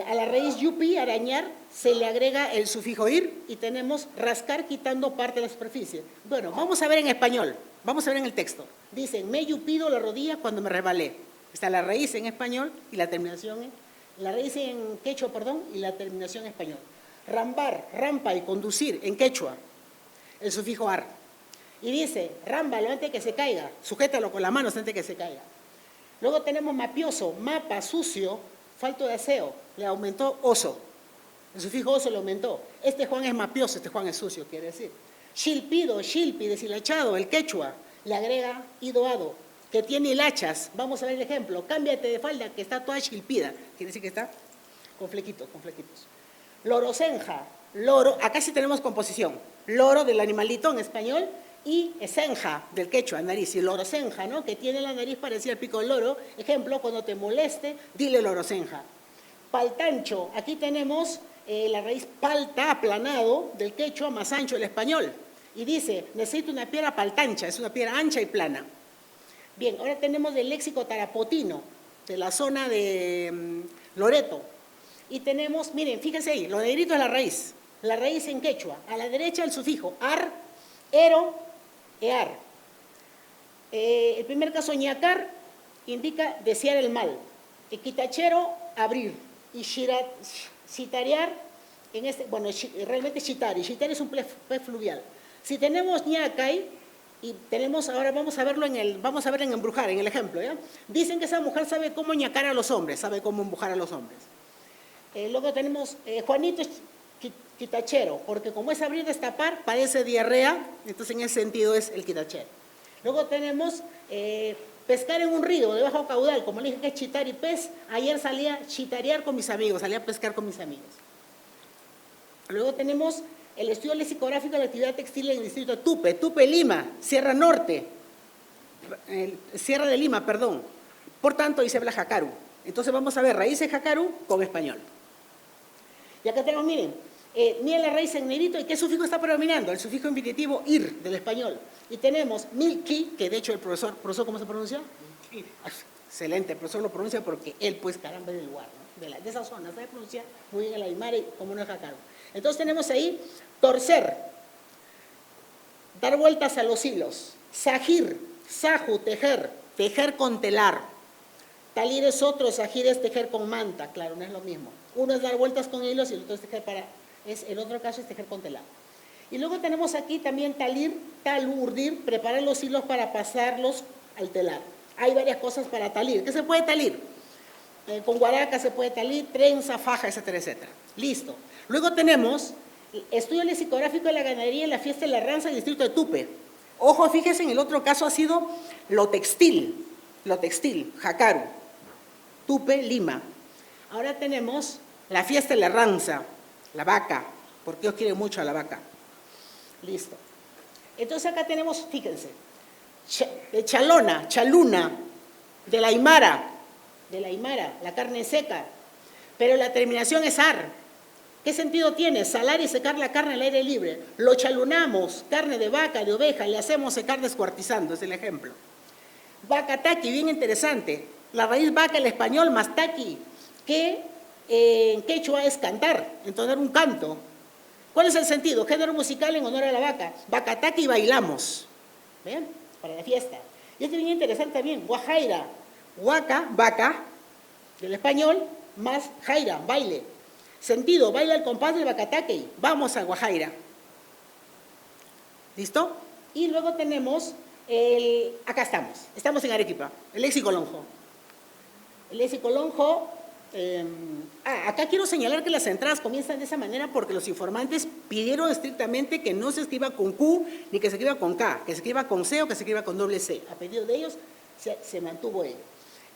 a la raíz yupi, arañar, se le agrega el sufijo ir, y tenemos rascar quitando parte de la superficie. Bueno, vamos a ver en español, vamos a ver en el texto. Dicen, me yupido la rodilla cuando me resbalé. Está la raíz en español y la terminación la raíz en quechua, perdón, y la terminación en español. Rambar, rampa y conducir en quechua, el sufijo ar. Y dice, rámbalo antes de que se caiga, sujétalo con las manos antes de que se caiga. Luego tenemos mapioso, mapa, sucio, falto de aseo, le aumentó oso. El sufijo oso le aumentó. Este Juan es mapioso, este Juan es sucio, quiere decir. Shilpido, shilpi, deshilachado, el quechua, le agrega idoado, que tiene hilachas. Vamos a ver el ejemplo. Cámbiate de falda, que está toda shilpida. Quiere decir que está con flequitos, con flequitos. Lorosenja, loro, acá sí tenemos composición. Loro del animalito en español y senja del quechua, nariz. Y lorosenja, ¿no? Que tiene la nariz parecida al pico del loro. Ejemplo, cuando te moleste, dile lorosenja. Paltancho, aquí tenemos la raíz palta, aplanado, del quechua, más ancho del español. Y dice, necesito una piedra paltancha, es una piedra ancha y plana. Bien, ahora tenemos el léxico tarapotino, de la zona de Loreto. Y tenemos, miren, fíjense ahí, lo negrito es la raíz en quechua. A la derecha el sufijo, ar, ero, ear. El primer caso, ñacar, indica desear el mal. Equitachero, abrir. Y chitarear, bueno, realmente chitari es un pez fluvial. Si tenemos ñacay, y tenemos, ahora vamos a ver en embrujar, en el ejemplo, ¿ya? Dicen que esa mujer sabe cómo ñacar a los hombres, sabe cómo empujar a los hombres. Luego tenemos Juanito es quitachero, porque como es abrir y destapar, padece diarrea, entonces en ese sentido es el quitachero. Luego tenemos pescar en un río de bajo caudal, como le dije que es chitar y pez, ayer salía a chitarear con mis amigos, salía a pescar con mis amigos. Luego tenemos el estudio lexicográfico de la actividad textil en el distrito de Tupe, Tupe, Lima, Sierra Norte, Sierra de Lima, perdón. Por tanto, ahí se habla jacaru. Entonces vamos a ver raíces jacaru con español. Y acá tenemos, miren, miren la raíz en negrito y qué sufijo está predominando, el sufijo infinitivo ir del español. Y tenemos milki, que de hecho el profesor ¿cómo se pronuncia? Excelente, el profesor lo pronuncia porque él pues caramba es del lugar, ¿no? de esa zona, sabe pronunciar muy bien el aymara y como no es jacaru. Entonces tenemos ahí torcer, dar vueltas a los hilos, sajir, saju, tejer, tejer con telar. Talir es otro, sajir es tejer con manta, claro, no es lo mismo. Uno es dar vueltas con hilos y el otro es tejer el otro caso es tejer con telar. Y luego tenemos aquí también talir, talurdir, preparar los hilos para pasarlos al telar. Hay varias cosas para talir. ¿Qué se puede talir? Con guaraca se puede talir, trenza, faja, etcétera, etcétera. Listo. Luego tenemos estudio lexicográfico de la ganadería en la fiesta de la Ranza del distrito de Tupe. Ojo, fíjense, en el otro caso ha sido lo textil, jacaru, Tupe, Lima. Ahora tenemos la fiesta de la Ranza, la vaca, porque ellos quieren mucho a la vaca. Listo. Entonces acá tenemos, fíjense, chaluna, de la aymara, la carne seca, pero la terminación es ar. ¿Qué sentido tiene? Salar y secar la carne al aire libre. Lo chalunamos, carne de vaca, de oveja, le hacemos secar descuartizando, es el ejemplo. Vaca taqui, bien interesante. La raíz vaca, el español, más taqui, que en quechua es cantar, entonar un canto. ¿Cuál es el sentido? Género musical en honor a la vaca. Vaca taqui, bailamos. ¿Ven? Para la fiesta. Y esto es bien interesante también. Guajaira, huaca, vaca, del español, más jaira, baile. Sentido, baila el compás del bacataque. Vamos a Guajaira. ¿Listo? Y luego tenemos, acá estamos en Arequipa, el lexicolonjo. El lexicolonjo, acá quiero señalar que las entradas comienzan de esa manera porque los informantes pidieron estrictamente que no se escriba con Q ni que se escriba con K, que se escriba con C o que se escriba con doble C. A pedido de ellos se mantuvo ello.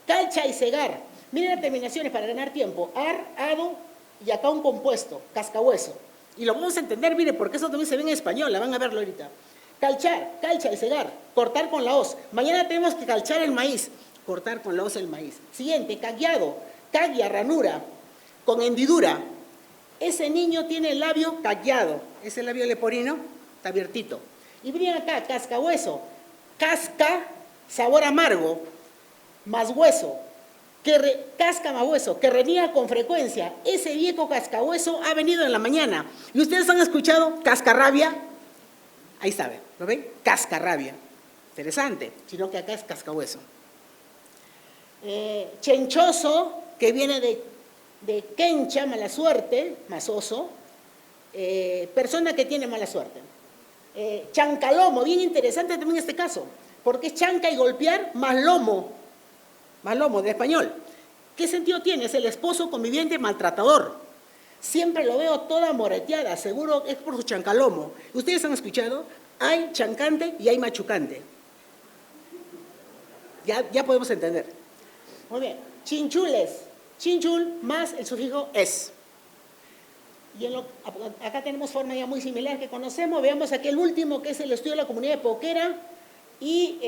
Calcha y cegar. Miren las terminaciones para ganar tiempo. Ar, ado, y acá un compuesto, cascahueso. Y lo vamos a entender, mire, porque eso también se ve en español, la van a verlo ahorita. Calchar, calcha y cegar, cortar con la hoz. Mañana tenemos que calchar el maíz, cortar con la hoz el maíz. Siguiente, cagueado, caglia, ranura, con hendidura. Ese niño tiene el labio cagueado, ese labio leporino está abiertito. Y miren acá, cascahueso, casca, sabor amargo, más hueso. Casca más hueso, que reniega con frecuencia. Ese viejo cascahueso ha venido en la mañana. ¿Y ustedes han escuchado cascarrabia? Ahí saben, ¿lo ven? Cascarrabia. Interesante, sino que acá es cascahueso. Chenchoso, que viene de quencha, mala suerte, más oso. Persona que tiene mala suerte. Chancalomo, bien interesante también este caso, porque es chanca y golpear más lomo de español. ¿Qué sentido tiene? Es el esposo conviviente maltratador. Siempre lo veo toda moreteada, seguro es por su chancalomo. ¿Ustedes han escuchado? Hay chancante y hay machucante. Ya podemos entender. Muy bien. Chinchules. Chinchul más el sufijo es. Y acá tenemos forma ya muy similar que conocemos. Veamos aquí el último, que es el estudio de la comunidad de Poquera. Y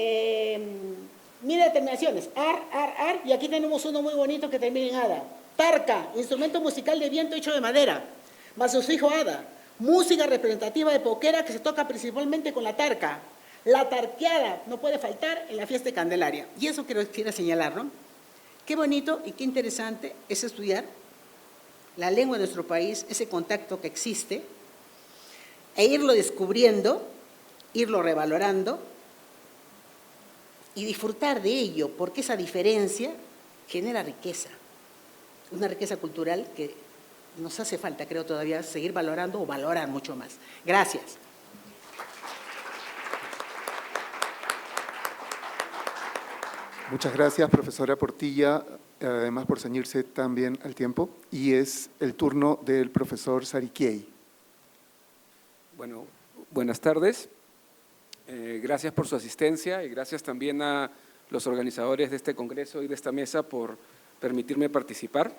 mira terminaciones, ar, y aquí tenemos uno muy bonito que termina en ada. Tarca, instrumento musical de viento hecho de madera, más su sufijo ada. Música representativa de Poquera que se toca principalmente con la tarca. La tarqueada no puede faltar en la fiesta de Candelaria. Y eso quiero señalar, ¿no? Qué bonito y qué interesante es estudiar la lengua de nuestro país, ese contacto que existe, e irlo descubriendo, irlo revalorando, y disfrutar de ello, porque esa diferencia genera riqueza, una riqueza cultural que nos hace falta, creo todavía, seguir valorando o valorar mucho más. Gracias. Muchas gracias, profesora Portilla. además por ceñirse también al tiempo, y es el turno del profesor Sarikiei. Bueno, buenas tardes. Gracias por su asistencia y gracias también a los organizadores de este congreso y de esta mesa por permitirme participar.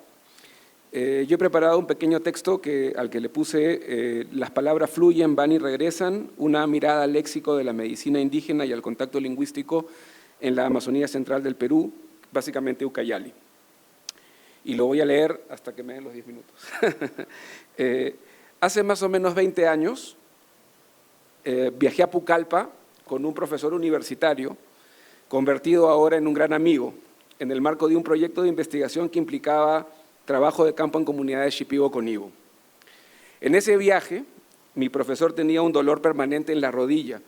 Yo he preparado un pequeño texto al que le puse las palabras fluyen, van y regresan, una mirada al léxico de la medicina indígena y al contacto lingüístico en la Amazonía central del Perú, básicamente Ucayali. Y lo voy a leer hasta que me den los 10 minutos. Hace más o menos 20 años viajé a Pucallpa con un profesor universitario, convertido ahora en un gran amigo, en el marco de un proyecto de investigación que implicaba trabajo de campo en comunidades Shipibo-Conibo. En ese viaje, mi profesor tenía un dolor permanente en la rodilla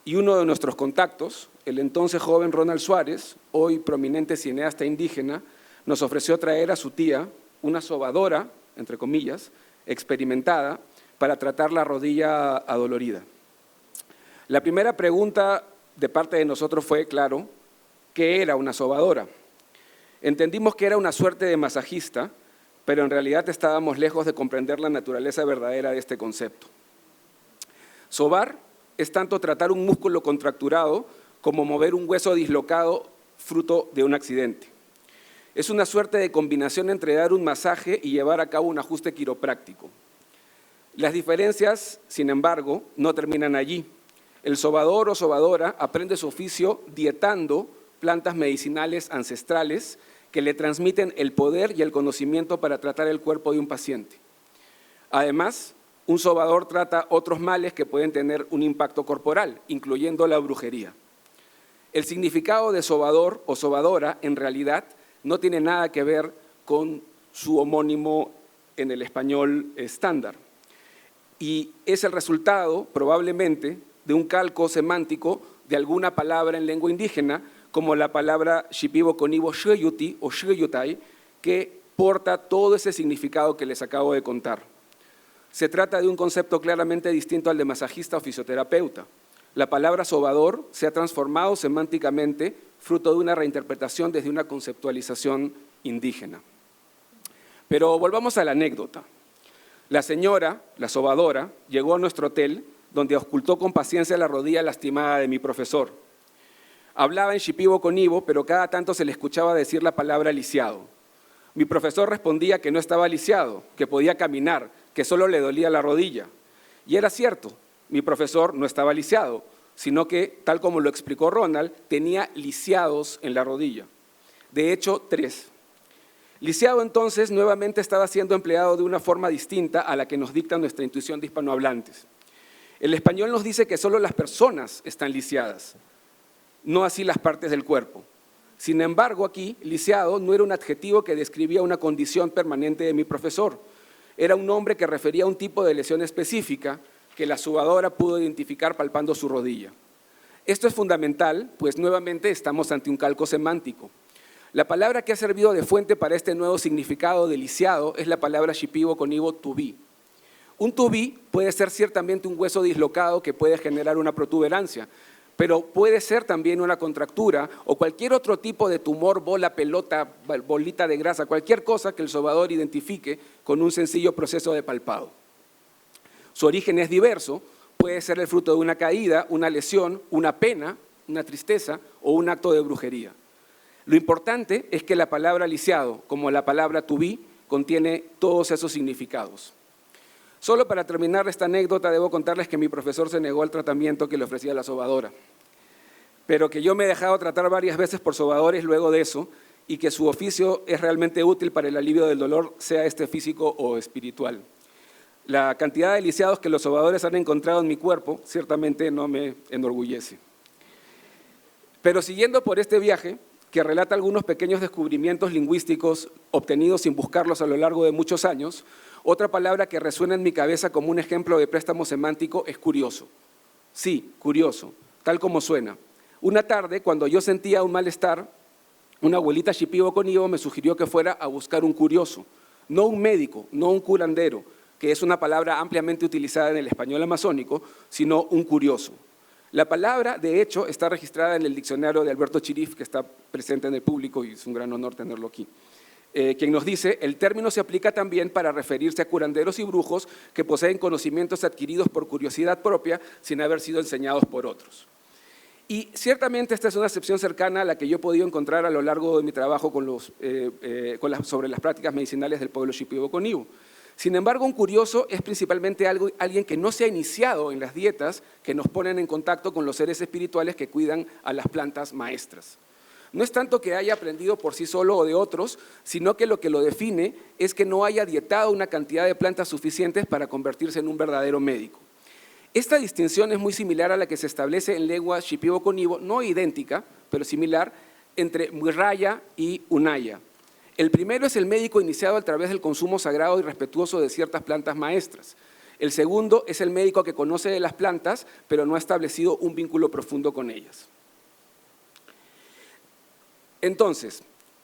y uno de nuestros contactos, el entonces joven Ronald Suárez, hoy prominente cineasta indígena, nos ofreció traer a su tía, una sobadora, entre comillas, experimentada, para tratar la rodilla adolorida. La primera pregunta de parte de nosotros fue, claro, ¿qué era una sobadora? Entendimos que era una suerte de masajista, pero en realidad estábamos lejos de comprender la naturaleza verdadera de este concepto. Sobar es tanto tratar un músculo contracturado como mover un hueso dislocado fruto de un accidente. Es una suerte de combinación entre dar un masaje y llevar a cabo un ajuste quiropráctico. Las diferencias, sin embargo, no terminan allí. El sobador o sobadora aprende su oficio dietando plantas medicinales ancestrales que le transmiten el poder y el conocimiento para tratar el cuerpo de un paciente. Además, un sobador trata otros males que pueden tener un impacto corporal, incluyendo la brujería. El significado de sobador o sobadora, en realidad, no tiene nada que ver con su homónimo en el español estándar. Y es el resultado, probablemente, de un calco semántico de alguna palabra en lengua indígena, como la palabra Shipibo-Conibo Shuyuti o Shuyutai, que porta todo ese significado que les acabo de contar. Se trata de un concepto claramente distinto al de masajista o fisioterapeuta. La palabra sobador se ha transformado semánticamente fruto de una reinterpretación desde una conceptualización indígena. Pero volvamos a la anécdota. La señora, la sobadora, llegó a nuestro hotel donde auscultó con paciencia la rodilla lastimada de mi profesor. Hablaba en Shipibo-Conibo, pero cada tanto se le escuchaba decir la palabra lisiado. Mi profesor respondía que no estaba lisiado, que podía caminar, que solo le dolía la rodilla. Y era cierto, mi profesor no estaba lisiado, sino que, tal como lo explicó Ronald, tenía lisiados en la rodilla. De hecho, 3. Lisiado entonces nuevamente estaba siendo empleado de una forma distinta a la que nos dicta nuestra intuición de hispanohablantes. El español nos dice que solo las personas están lisiadas, no así las partes del cuerpo. Sin embargo, aquí, lisiado no era un adjetivo que describía una condición permanente de mi profesor. Era un nombre que refería a un tipo de lesión específica que la sobadora pudo identificar palpando su rodilla. Esto es fundamental, pues nuevamente estamos ante un calco semántico. La palabra que ha servido de fuente para este nuevo significado de lisiado es la palabra Shipibo-Conibo tubí. Un tubí puede ser ciertamente un hueso dislocado que puede generar una protuberancia, pero puede ser también una contractura o cualquier otro tipo de tumor, bola, pelota, bolita de grasa, cualquier cosa que el sobador identifique con un sencillo proceso de palpado. Su origen es diverso, puede ser el fruto de una caída, una lesión, una pena, una tristeza o un acto de brujería. Lo importante es que la palabra lisiado, como la palabra tubí, contiene todos esos significados. Solo para terminar esta anécdota, debo contarles que mi profesor se negó al tratamiento que le ofrecía la sobadora, pero que yo me he dejado tratar varias veces por sobadores luego de eso y que su oficio es realmente útil para el alivio del dolor, sea este físico o espiritual. La cantidad de lisiados que los sobadores han encontrado en mi cuerpo ciertamente no me enorgullece. Pero siguiendo por este viaje, que relata algunos pequeños descubrimientos lingüísticos obtenidos sin buscarlos a lo largo de muchos años, otra palabra que resuena en mi cabeza como un ejemplo de préstamo semántico es curioso. Sí, curioso, tal como suena. Una tarde, cuando yo sentía un malestar, una abuelita Shipibo-Conibo me sugirió que fuera a buscar un curioso, no un médico, no un curandero, que es una palabra ampliamente utilizada en el español amazónico, sino un curioso. La palabra, de hecho, está registrada en el diccionario de Alberto Chirif, que está presente en el público y es un gran honor tenerlo aquí, quien nos dice: el término se aplica también para referirse a curanderos y brujos que poseen conocimientos adquiridos por curiosidad propia sin haber sido enseñados por otros. Y ciertamente esta es una excepción cercana a la que yo he podido encontrar a lo largo de mi trabajo sobre las prácticas medicinales del pueblo Shipibo-Conibo. Sin embargo, un curioso es principalmente alguien que no se ha iniciado en las dietas que nos ponen en contacto con los seres espirituales que cuidan a las plantas maestras. No es tanto que haya aprendido por sí solo o de otros, sino que lo define es que no haya dietado una cantidad de plantas suficientes para convertirse en un verdadero médico. Esta distinción es muy similar a la que se establece en lengua Shipibo-Conibo, no idéntica, pero similar, entre Mwirraya y Unaya. El primero es el médico iniciado a través del consumo sagrado y respetuoso de ciertas plantas maestras. El segundo es el médico que conoce de las plantas, pero no ha establecido un vínculo profundo con ellas. Entonces,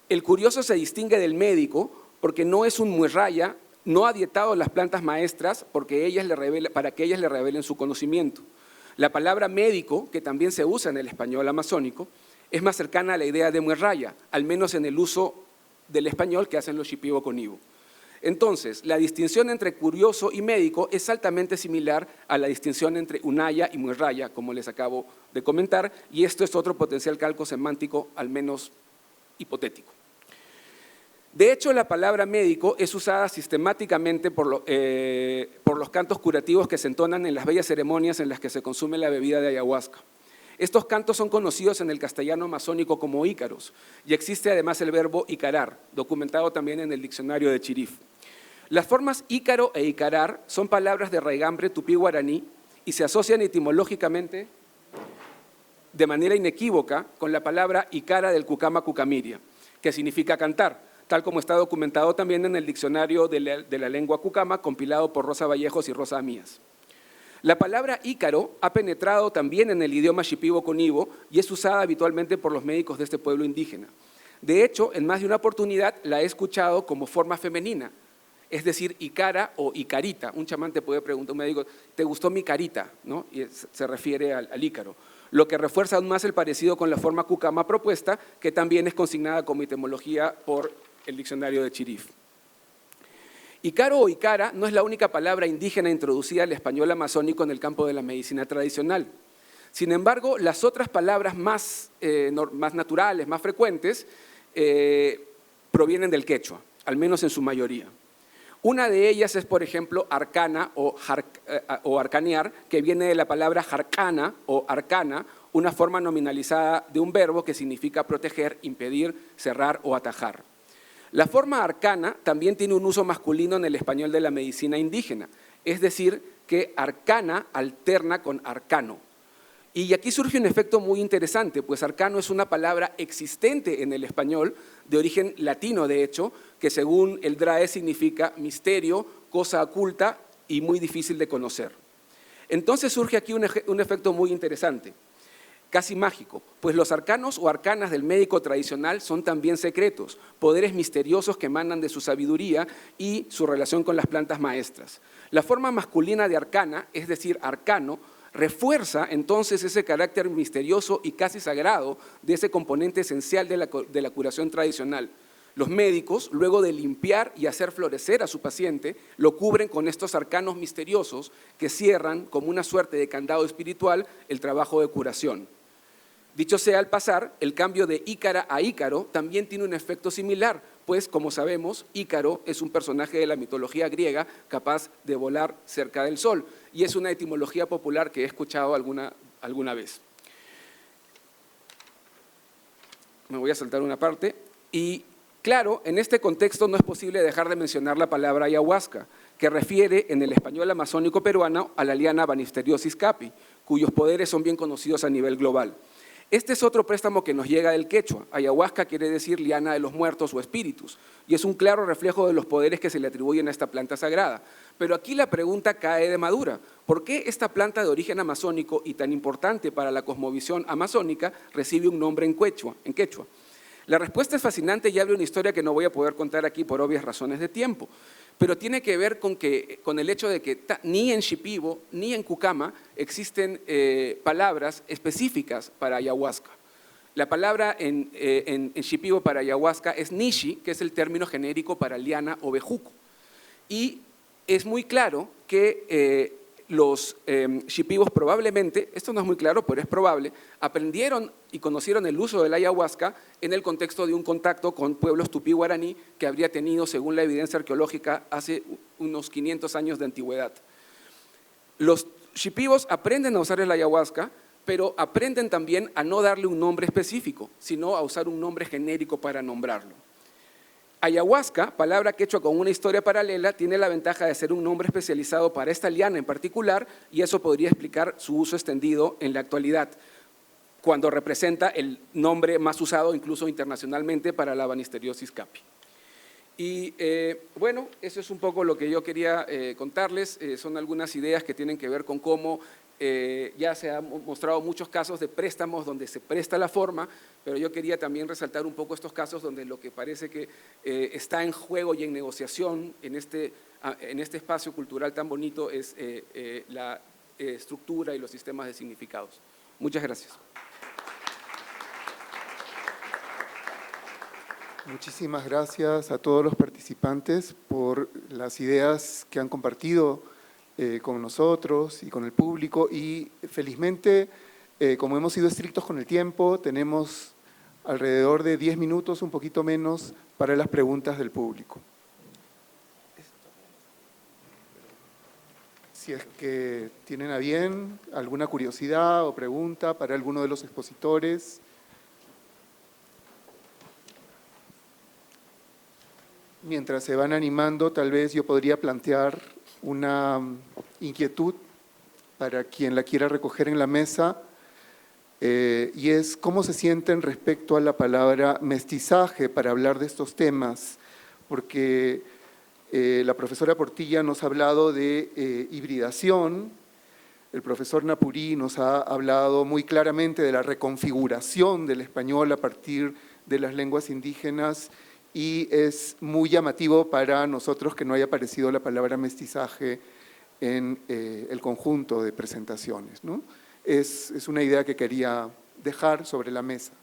el curioso se distingue del médico porque no es un Mwirraya, no ha dietado las plantas maestras para que ellas le revelen su conocimiento. La palabra médico, que también se usa en el español amazónico, es más cercana a la idea de Mwirraya, al menos en el uso del español que hacen los Shipibo-Conibo. Entonces, la distinción entre curioso y médico es altamente similar a la distinción entre Unaya y Mwirraya, como les acabo de comentar, y esto es otro potencial calco semántico, al menos hipotético. De hecho, la palabra médico es usada sistemáticamente por los cantos curativos que se entonan en las bellas ceremonias en las que se consume la bebida de ayahuasca. Estos cantos son conocidos en el castellano amazónico como ícaros, y existe además el verbo icarar, documentado también en el diccionario de Chirif. Las formas ícaro e icarar son palabras de raigambre tupí-guaraní y se asocian etimológicamente de manera inequívoca con la palabra icara del Cucama Cucamiria, que significa cantar, tal como está documentado también en el diccionario de la lengua cucama, compilado por Rosa Vallejos y Rosa Amías. La palabra ícaro ha penetrado también en el idioma Shipibo-Conibo y es usada habitualmente por los médicos de este pueblo indígena. De hecho, en más de una oportunidad la he escuchado como forma femenina, es decir, icara o icarita. Un chamán te puede preguntar, un médico, ¿te gustó mi carita? ¿No? Y se refiere al ícaro, lo que refuerza aún más el parecido con la forma cucama propuesta, que también es consignada como etimología por el diccionario de Chirif. Ícaro o icara no es la única palabra indígena introducida al español amazónico en el campo de la medicina tradicional. Sin embargo, las otras palabras más naturales, más frecuentes, provienen del quechua, al menos en su mayoría. Una de ellas es, por ejemplo, arcana o arcanear, que viene de la palabra jarcana o arcana, una forma nominalizada de un verbo que significa proteger, impedir, cerrar o atajar. La forma arcana también tiene un uso masculino en el español de la medicina indígena, es decir, que arcana alterna con arcano. Y aquí surge un efecto muy interesante, pues arcano es una palabra existente en el español, de origen latino de hecho, que según el DRAE significa misterio, cosa oculta y muy difícil de conocer. Entonces surge aquí un efecto muy interesante, casi mágico, pues los arcanos o arcanas del médico tradicional son también secretos, poderes misteriosos que emanan de su sabiduría y su relación con las plantas maestras. La forma masculina de arcana, es decir, arcano, refuerza entonces ese carácter misterioso y casi sagrado de ese componente esencial de la curación tradicional. Los médicos, luego de limpiar y hacer florecer a su paciente, lo cubren con estos arcanos misteriosos que cierran como una suerte de candado espiritual el trabajo de curación. Dicho sea al pasar, el cambio de Ícara a Ícaro también tiene un efecto similar, pues, como sabemos, Ícaro es un personaje de la mitología griega capaz de volar cerca del sol, y es una etimología popular que he escuchado alguna vez. Me voy a saltar una parte, y claro, en este contexto no es posible dejar de mencionar la palabra ayahuasca, que refiere en el español amazónico peruano a la liana Banisteriopsis capi, cuyos poderes son bien conocidos a nivel global. Este es otro préstamo que nos llega del quechua. Ayahuasca quiere decir liana de los muertos o espíritus, y es un claro reflejo de los poderes que se le atribuyen a esta planta sagrada. Pero aquí la pregunta cae de madura. ¿Por qué esta planta de origen amazónico y tan importante para la cosmovisión amazónica recibe un nombre en quechua? La respuesta es fascinante y abre una historia que no voy a poder contar aquí por obvias razones de tiempo. pero tiene que ver con el hecho de que ni en Shipibo ni en Cucama existen palabras específicas para ayahuasca. La palabra en Shipibo para ayahuasca es nishi, que es el término genérico para liana o bejuco. Y es muy claro que los shipibos probablemente, esto no es muy claro, pero es probable, aprendieron y conocieron el uso de la ayahuasca en el contexto de un contacto con pueblos tupí-guaraní que habría tenido, según la evidencia arqueológica, hace unos 500 años de antigüedad. Los shipibos aprenden a usar la ayahuasca, pero aprenden también a no darle un nombre específico, sino a usar un nombre genérico para nombrarlo. Ayahuasca, palabra quechua con una historia paralela, tiene la ventaja de ser un nombre especializado para esta liana en particular, y eso podría explicar su uso extendido en la actualidad, cuando representa el nombre más usado incluso internacionalmente para la Banisteriopsis capi. Y bueno, eso es un poco lo que yo quería contarles. Son algunas ideas que tienen que ver con cómo ya se han mostrado muchos casos de préstamos donde se presta la forma, pero yo quería también resaltar un poco estos casos donde lo que parece que está en juego y en negociación en este espacio cultural tan bonito es la estructura y los sistemas de significados. Muchas gracias. Muchísimas gracias a todos los participantes por las ideas que han compartido con nosotros y con el público, y felizmente, como hemos sido estrictos con el tiempo, tenemos alrededor de 10 minutos, un poquito menos, para las preguntas del público. Si es que tienen a bien alguna curiosidad o pregunta para alguno de los expositores. Mientras se van animando, tal vez yo podría plantear una inquietud para quien la quiera recoger en la mesa, y es cómo se sienten respecto a la palabra mestizaje para hablar de estos temas, porque la profesora Portilla nos ha hablado de hibridación, el profesor Napurí nos ha hablado muy claramente de la reconfiguración del español a partir de las lenguas indígenas, y es muy llamativo para nosotros que no haya aparecido la palabra mestizaje en el conjunto de presentaciones, ¿no? Es una idea que quería dejar sobre la mesa.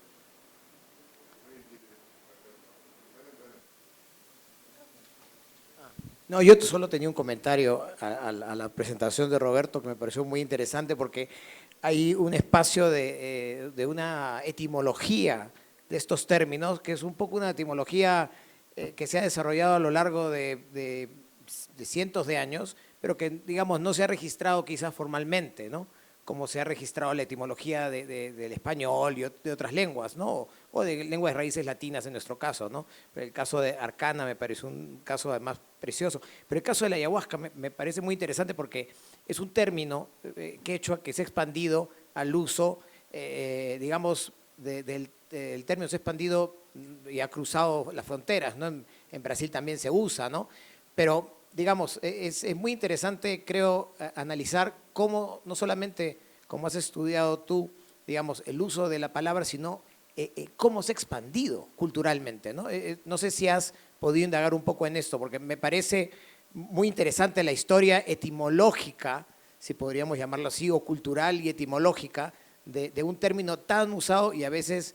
No, yo solo tenía un comentario a la presentación de Roberto que me pareció muy interesante, porque hay un espacio de una etimología de estos términos, que es un poco una etimología que se ha desarrollado a lo largo de cientos de años, pero que, digamos, no se ha registrado quizás formalmente, ¿no? Como se ha registrado la etimología del español y de otras lenguas, ¿no? O de lenguas de raíces latinas en nuestro caso, ¿no? Pero el caso de Arcana me parece un caso además precioso. Pero el caso de la ayahuasca me parece muy interesante porque es un término quechua que se ha expandido al uso, digamos, el término se ha expandido y ha cruzado las fronteras, ¿no? En Brasil también se usa, ¿no? Pero, digamos, es muy interesante, creo, analizar cómo, no solamente como has estudiado tú, digamos, el uso de la palabra, sino cómo se ha expandido culturalmente, ¿no? No sé si has podido indagar un poco en esto, porque me parece muy interesante la historia etimológica, si podríamos llamarlo así, o cultural y etimológica, de un término tan usado y a veces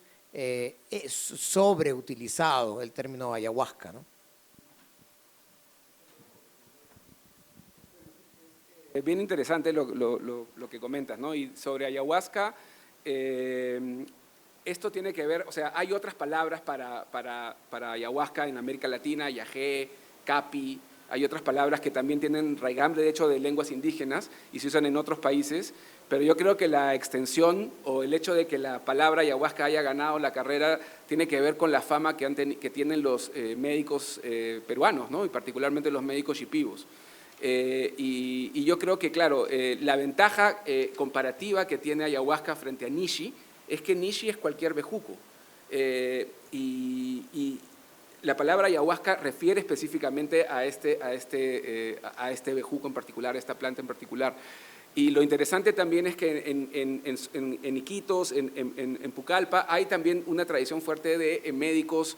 sobreutilizado, el término ayahuasca, ¿no? Es bien interesante lo que comentas, ¿no? Y sobre ayahuasca, esto tiene que ver, o sea, hay otras palabras para ayahuasca en América Latina, yagé, capi, hay otras palabras que también tienen raigambre, de hecho, de lenguas indígenas y se usan en otros países, pero yo creo que la extensión o el hecho de que la palabra ayahuasca haya ganado la carrera tiene que ver con la fama que tienen los médicos peruanos, ¿no? Y particularmente los médicos shipibos. Y yo creo que, claro, la ventaja comparativa que tiene ayahuasca frente a nishi es que nishi es cualquier bejuco. Y la palabra ayahuasca refiere específicamente a este bejuco en particular, a esta planta en particular. Y lo interesante también es que en Iquitos, en Pucallpa, hay también una tradición fuerte de médicos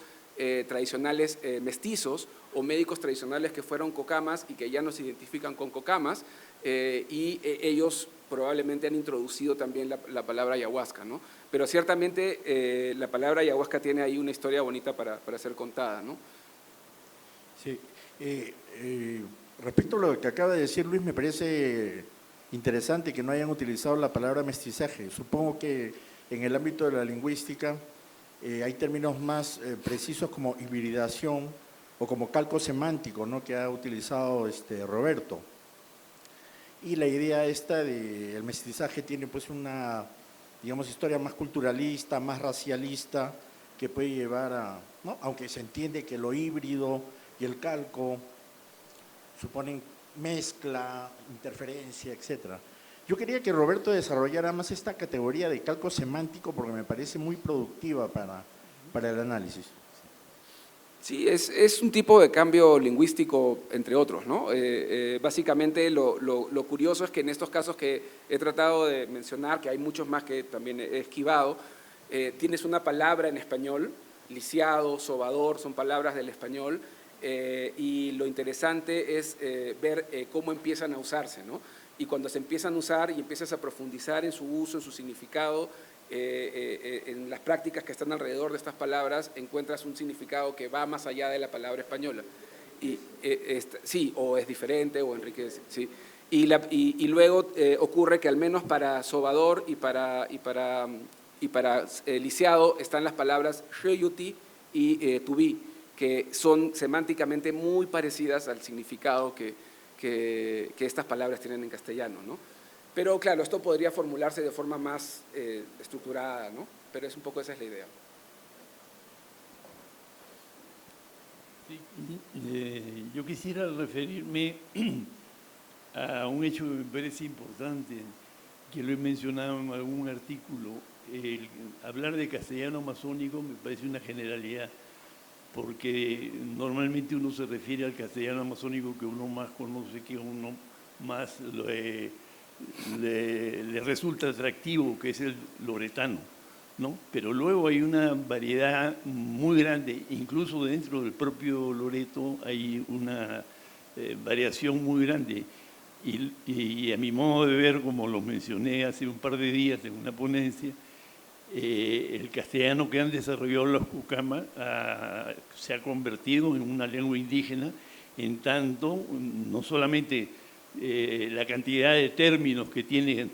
tradicionales mestizos o médicos tradicionales que fueron cocamas y que ya no se identifican con cocamas, ellos probablemente han introducido también la palabra ayahuasca, ¿no? Pero ciertamente la palabra ayahuasca tiene ahí una historia bonita para ser contada, ¿no? Sí. Respecto a lo que acaba de decir Luis, me parece interesante que no hayan utilizado la palabra mestizaje. Supongo que en el ámbito de la lingüística hay términos más precisos como hibridación o como calco semántico, ¿no?, que ha utilizado Roberto. Y la idea esta del mestizaje tiene pues una, digamos, historia más culturalista, más racialista, que puede llevar a, ¿no?, aunque se entiende que lo híbrido y el calco suponen mezcla, interferencia, etc. Yo quería que Roberto desarrollara más esta categoría de calco semántico porque me parece muy productiva para el análisis. Sí, es un tipo de cambio lingüístico, entre otros, ¿no? Básicamente lo curioso es que en estos casos que he tratado de mencionar, que hay muchos más que también he esquivado, tienes una palabra en español, lisiado, sobador, son palabras del español, y lo interesante es ver cómo empiezan a usarse, ¿no? Y cuando se empiezan a usar y empiezas a profundizar en su uso, en su significado, en las prácticas que están alrededor de estas palabras, encuentras un significado que va más allá de la palabra española. Y, sí, o es diferente o enriquece, ¿sí? Y luego ocurre que al menos para sobador y para lisiado están las palabras shoyuti y tubi, que son semánticamente muy parecidas al significado que estas palabras tienen en castellano, ¿no? Pero claro, esto podría formularse de forma más estructurada, ¿no? Pero es un poco esa es la idea. Sí, yo quisiera referirme a un hecho que me parece importante, que lo he mencionado en algún artículo. Hablar de castellano amazónico me parece una generalidad, porque normalmente uno se refiere al castellano amazónico que uno más conoce, que uno más le resulta atractivo, que es el loretano, ¿no? Pero luego hay una variedad muy grande, incluso dentro del propio Loreto hay una variación muy grande. Y a mi modo de ver, como lo mencioné hace un par de días en una ponencia, el castellano que han desarrollado los cucamas se ha convertido en una lengua indígena, en tanto no solamente la cantidad de términos que tiene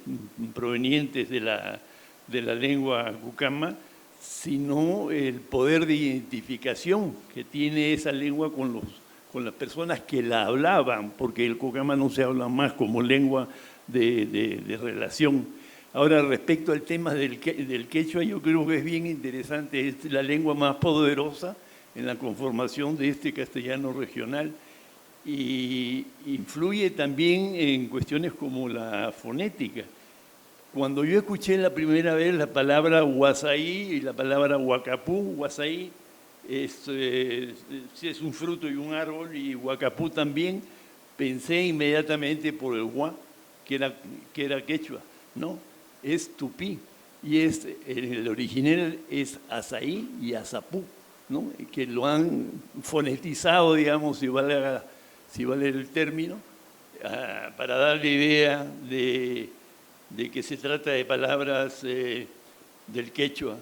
provenientes de la lengua cucama, sino el poder de identificación que tiene esa lengua con las personas que la hablaban, porque el cucama no se habla más como lengua de relación. Ahora, respecto al tema del quechua, yo creo que es bien interesante, es la lengua más poderosa en la conformación de este castellano regional y influye también en cuestiones como la fonética. Cuando yo escuché la primera vez la palabra huasaí y la palabra huacapú, huasaí es un fruto y un árbol, y huacapú también, pensé inmediatamente por el hua, que era quechua, ¿no? Es tupí, y el original es azaí y azapú, ¿no?, que lo han fonetizado, digamos, si vale el término, para darle idea de que se trata de palabras del quechua.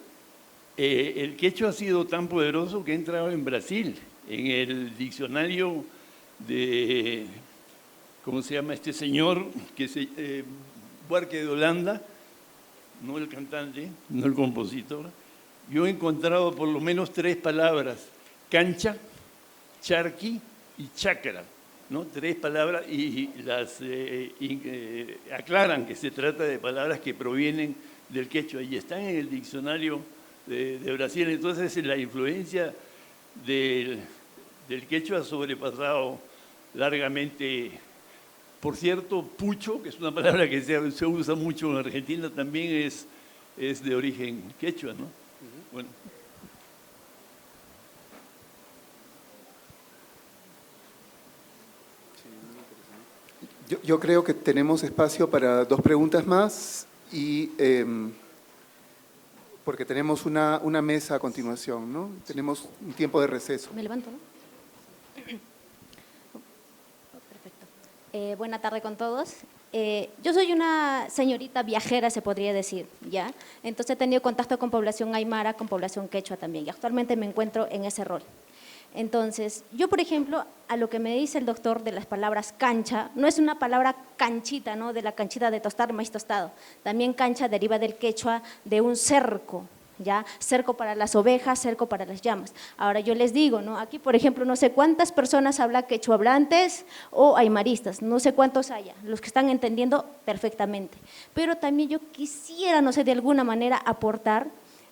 El quechua ha sido tan poderoso que ha entrado en Brasil, en el diccionario de, ¿cómo se llama este señor? Buarque de Holanda, no el cantante, no el compositor. Yo he encontrado por lo menos 3 palabras: cancha, charqui y chácara, ¿no? 3 palabras, y las aclaran que se trata de palabras que provienen del quechua y están en el diccionario de Brasil. Entonces la influencia del quechua ha sobrepasado largamente. Por cierto, pucho, que es una palabra que se usa mucho en Argentina, también es de origen quechua, ¿no? Bueno. Yo creo que tenemos espacio para 2 preguntas más y porque tenemos una mesa a continuación, ¿no? Tenemos un tiempo de receso. Me levanto, ¿no? Perfecto. Buena tarde con todos. Yo soy una señorita viajera, se podría decir, ¿ya? Entonces he tenido contacto con población aymara, con población quechua también, y actualmente me encuentro en ese rol. Entonces, yo, por ejemplo, a lo que me dice el doctor de las palabras cancha, no es una palabra canchita, ¿no? De la canchita de tostar, maíz tostado. También cancha deriva del quechua de un cerco, ¿ya? Cerco para las ovejas, cerco para las llamas. Ahora yo les digo, ¿no? Aquí, por ejemplo, no sé cuántas personas hablan quechua hablantes o aymaristas, no sé cuántos haya, los que están entendiendo perfectamente. Pero también yo quisiera, no sé, de alguna manera aportar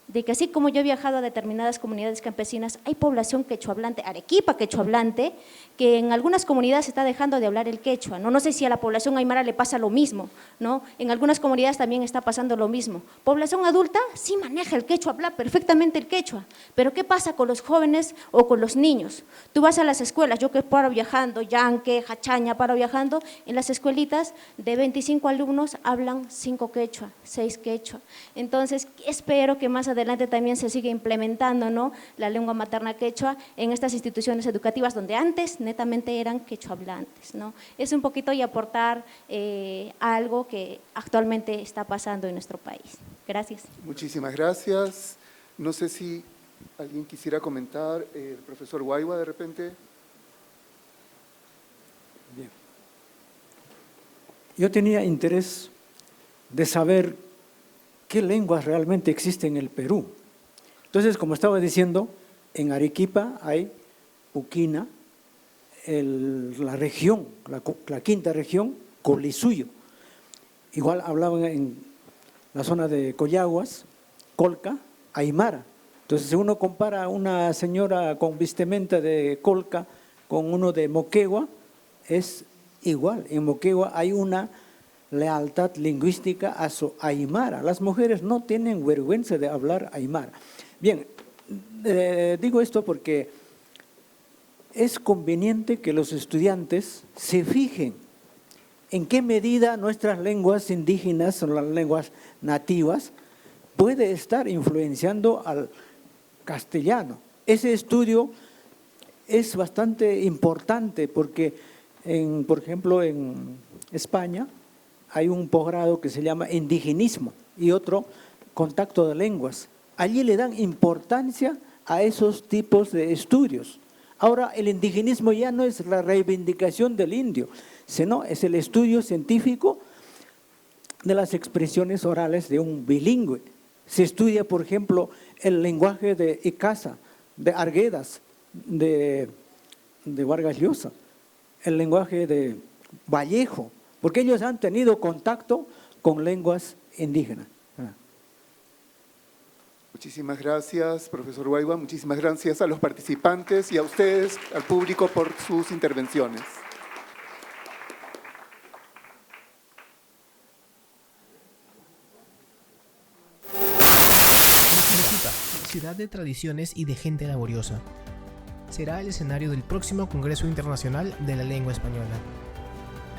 de que así como yo he viajado a determinadas comunidades campesinas, hay población quechuahablante, Arequipa quechuahablante, que en algunas comunidades se está dejando de hablar el quechua, ¿no? No sé si a la población aymara le pasa lo mismo, ¿no? En algunas comunidades también está pasando lo mismo. Población adulta sí maneja el quechua, habla perfectamente el quechua, pero ¿qué pasa con los jóvenes o con los niños? Tú vas a las escuelas, yo que paro viajando, Yanque, Hachaña, paro viajando, en las escuelitas de 25 alumnos hablan 5 quechua, 6 quechua. Entonces, espero que más adelante también se siga implementando, ¿no?, la lengua materna quechua en estas instituciones educativas donde antes netamente eran quechuahablantes, ¿no? Es un poquito y aportar algo que actualmente está pasando en nuestro país. Gracias. Muchísimas gracias. No sé si alguien quisiera comentar, el profesor Guaywa de repente. Bien. Yo tenía interés de saber qué lenguas realmente existen en el Perú. Entonces, como estaba diciendo, en Arequipa hay Puquina, la región, la quinta región, Colisuyo. Igual hablaban en la zona de Collahuas, Colca, Aymara. Entonces, si uno compara a una señora con vestimenta de Colca con uno de Moquegua, es igual. En Moquegua hay una lealtad lingüística a su aymara. Las mujeres no tienen vergüenza de hablar aymara. Bien, digo esto porque es conveniente que los estudiantes se fijen en qué medida nuestras lenguas indígenas o las lenguas nativas puede estar influenciando al castellano. Ese estudio es bastante importante porque, por ejemplo, en España hay un posgrado que se llama indigenismo y otro contacto de lenguas. Allí le dan importancia a esos tipos de estudios. Ahora, el indigenismo ya no es la reivindicación del indio, sino es el estudio científico de las expresiones orales de un bilingüe. Se estudia, por ejemplo, el lenguaje de Icaza, de Arguedas, de Vargas Llosa, el lenguaje de Vallejo, porque ellos han tenido contacto con lenguas indígenas. Muchísimas gracias, profesor Guaywa. Muchísimas gracias a los participantes y a ustedes, al público, por sus intervenciones. Arequipa, ciudad de tradiciones y de gente laboriosa, será el escenario del próximo Congreso Internacional de la Lengua Española.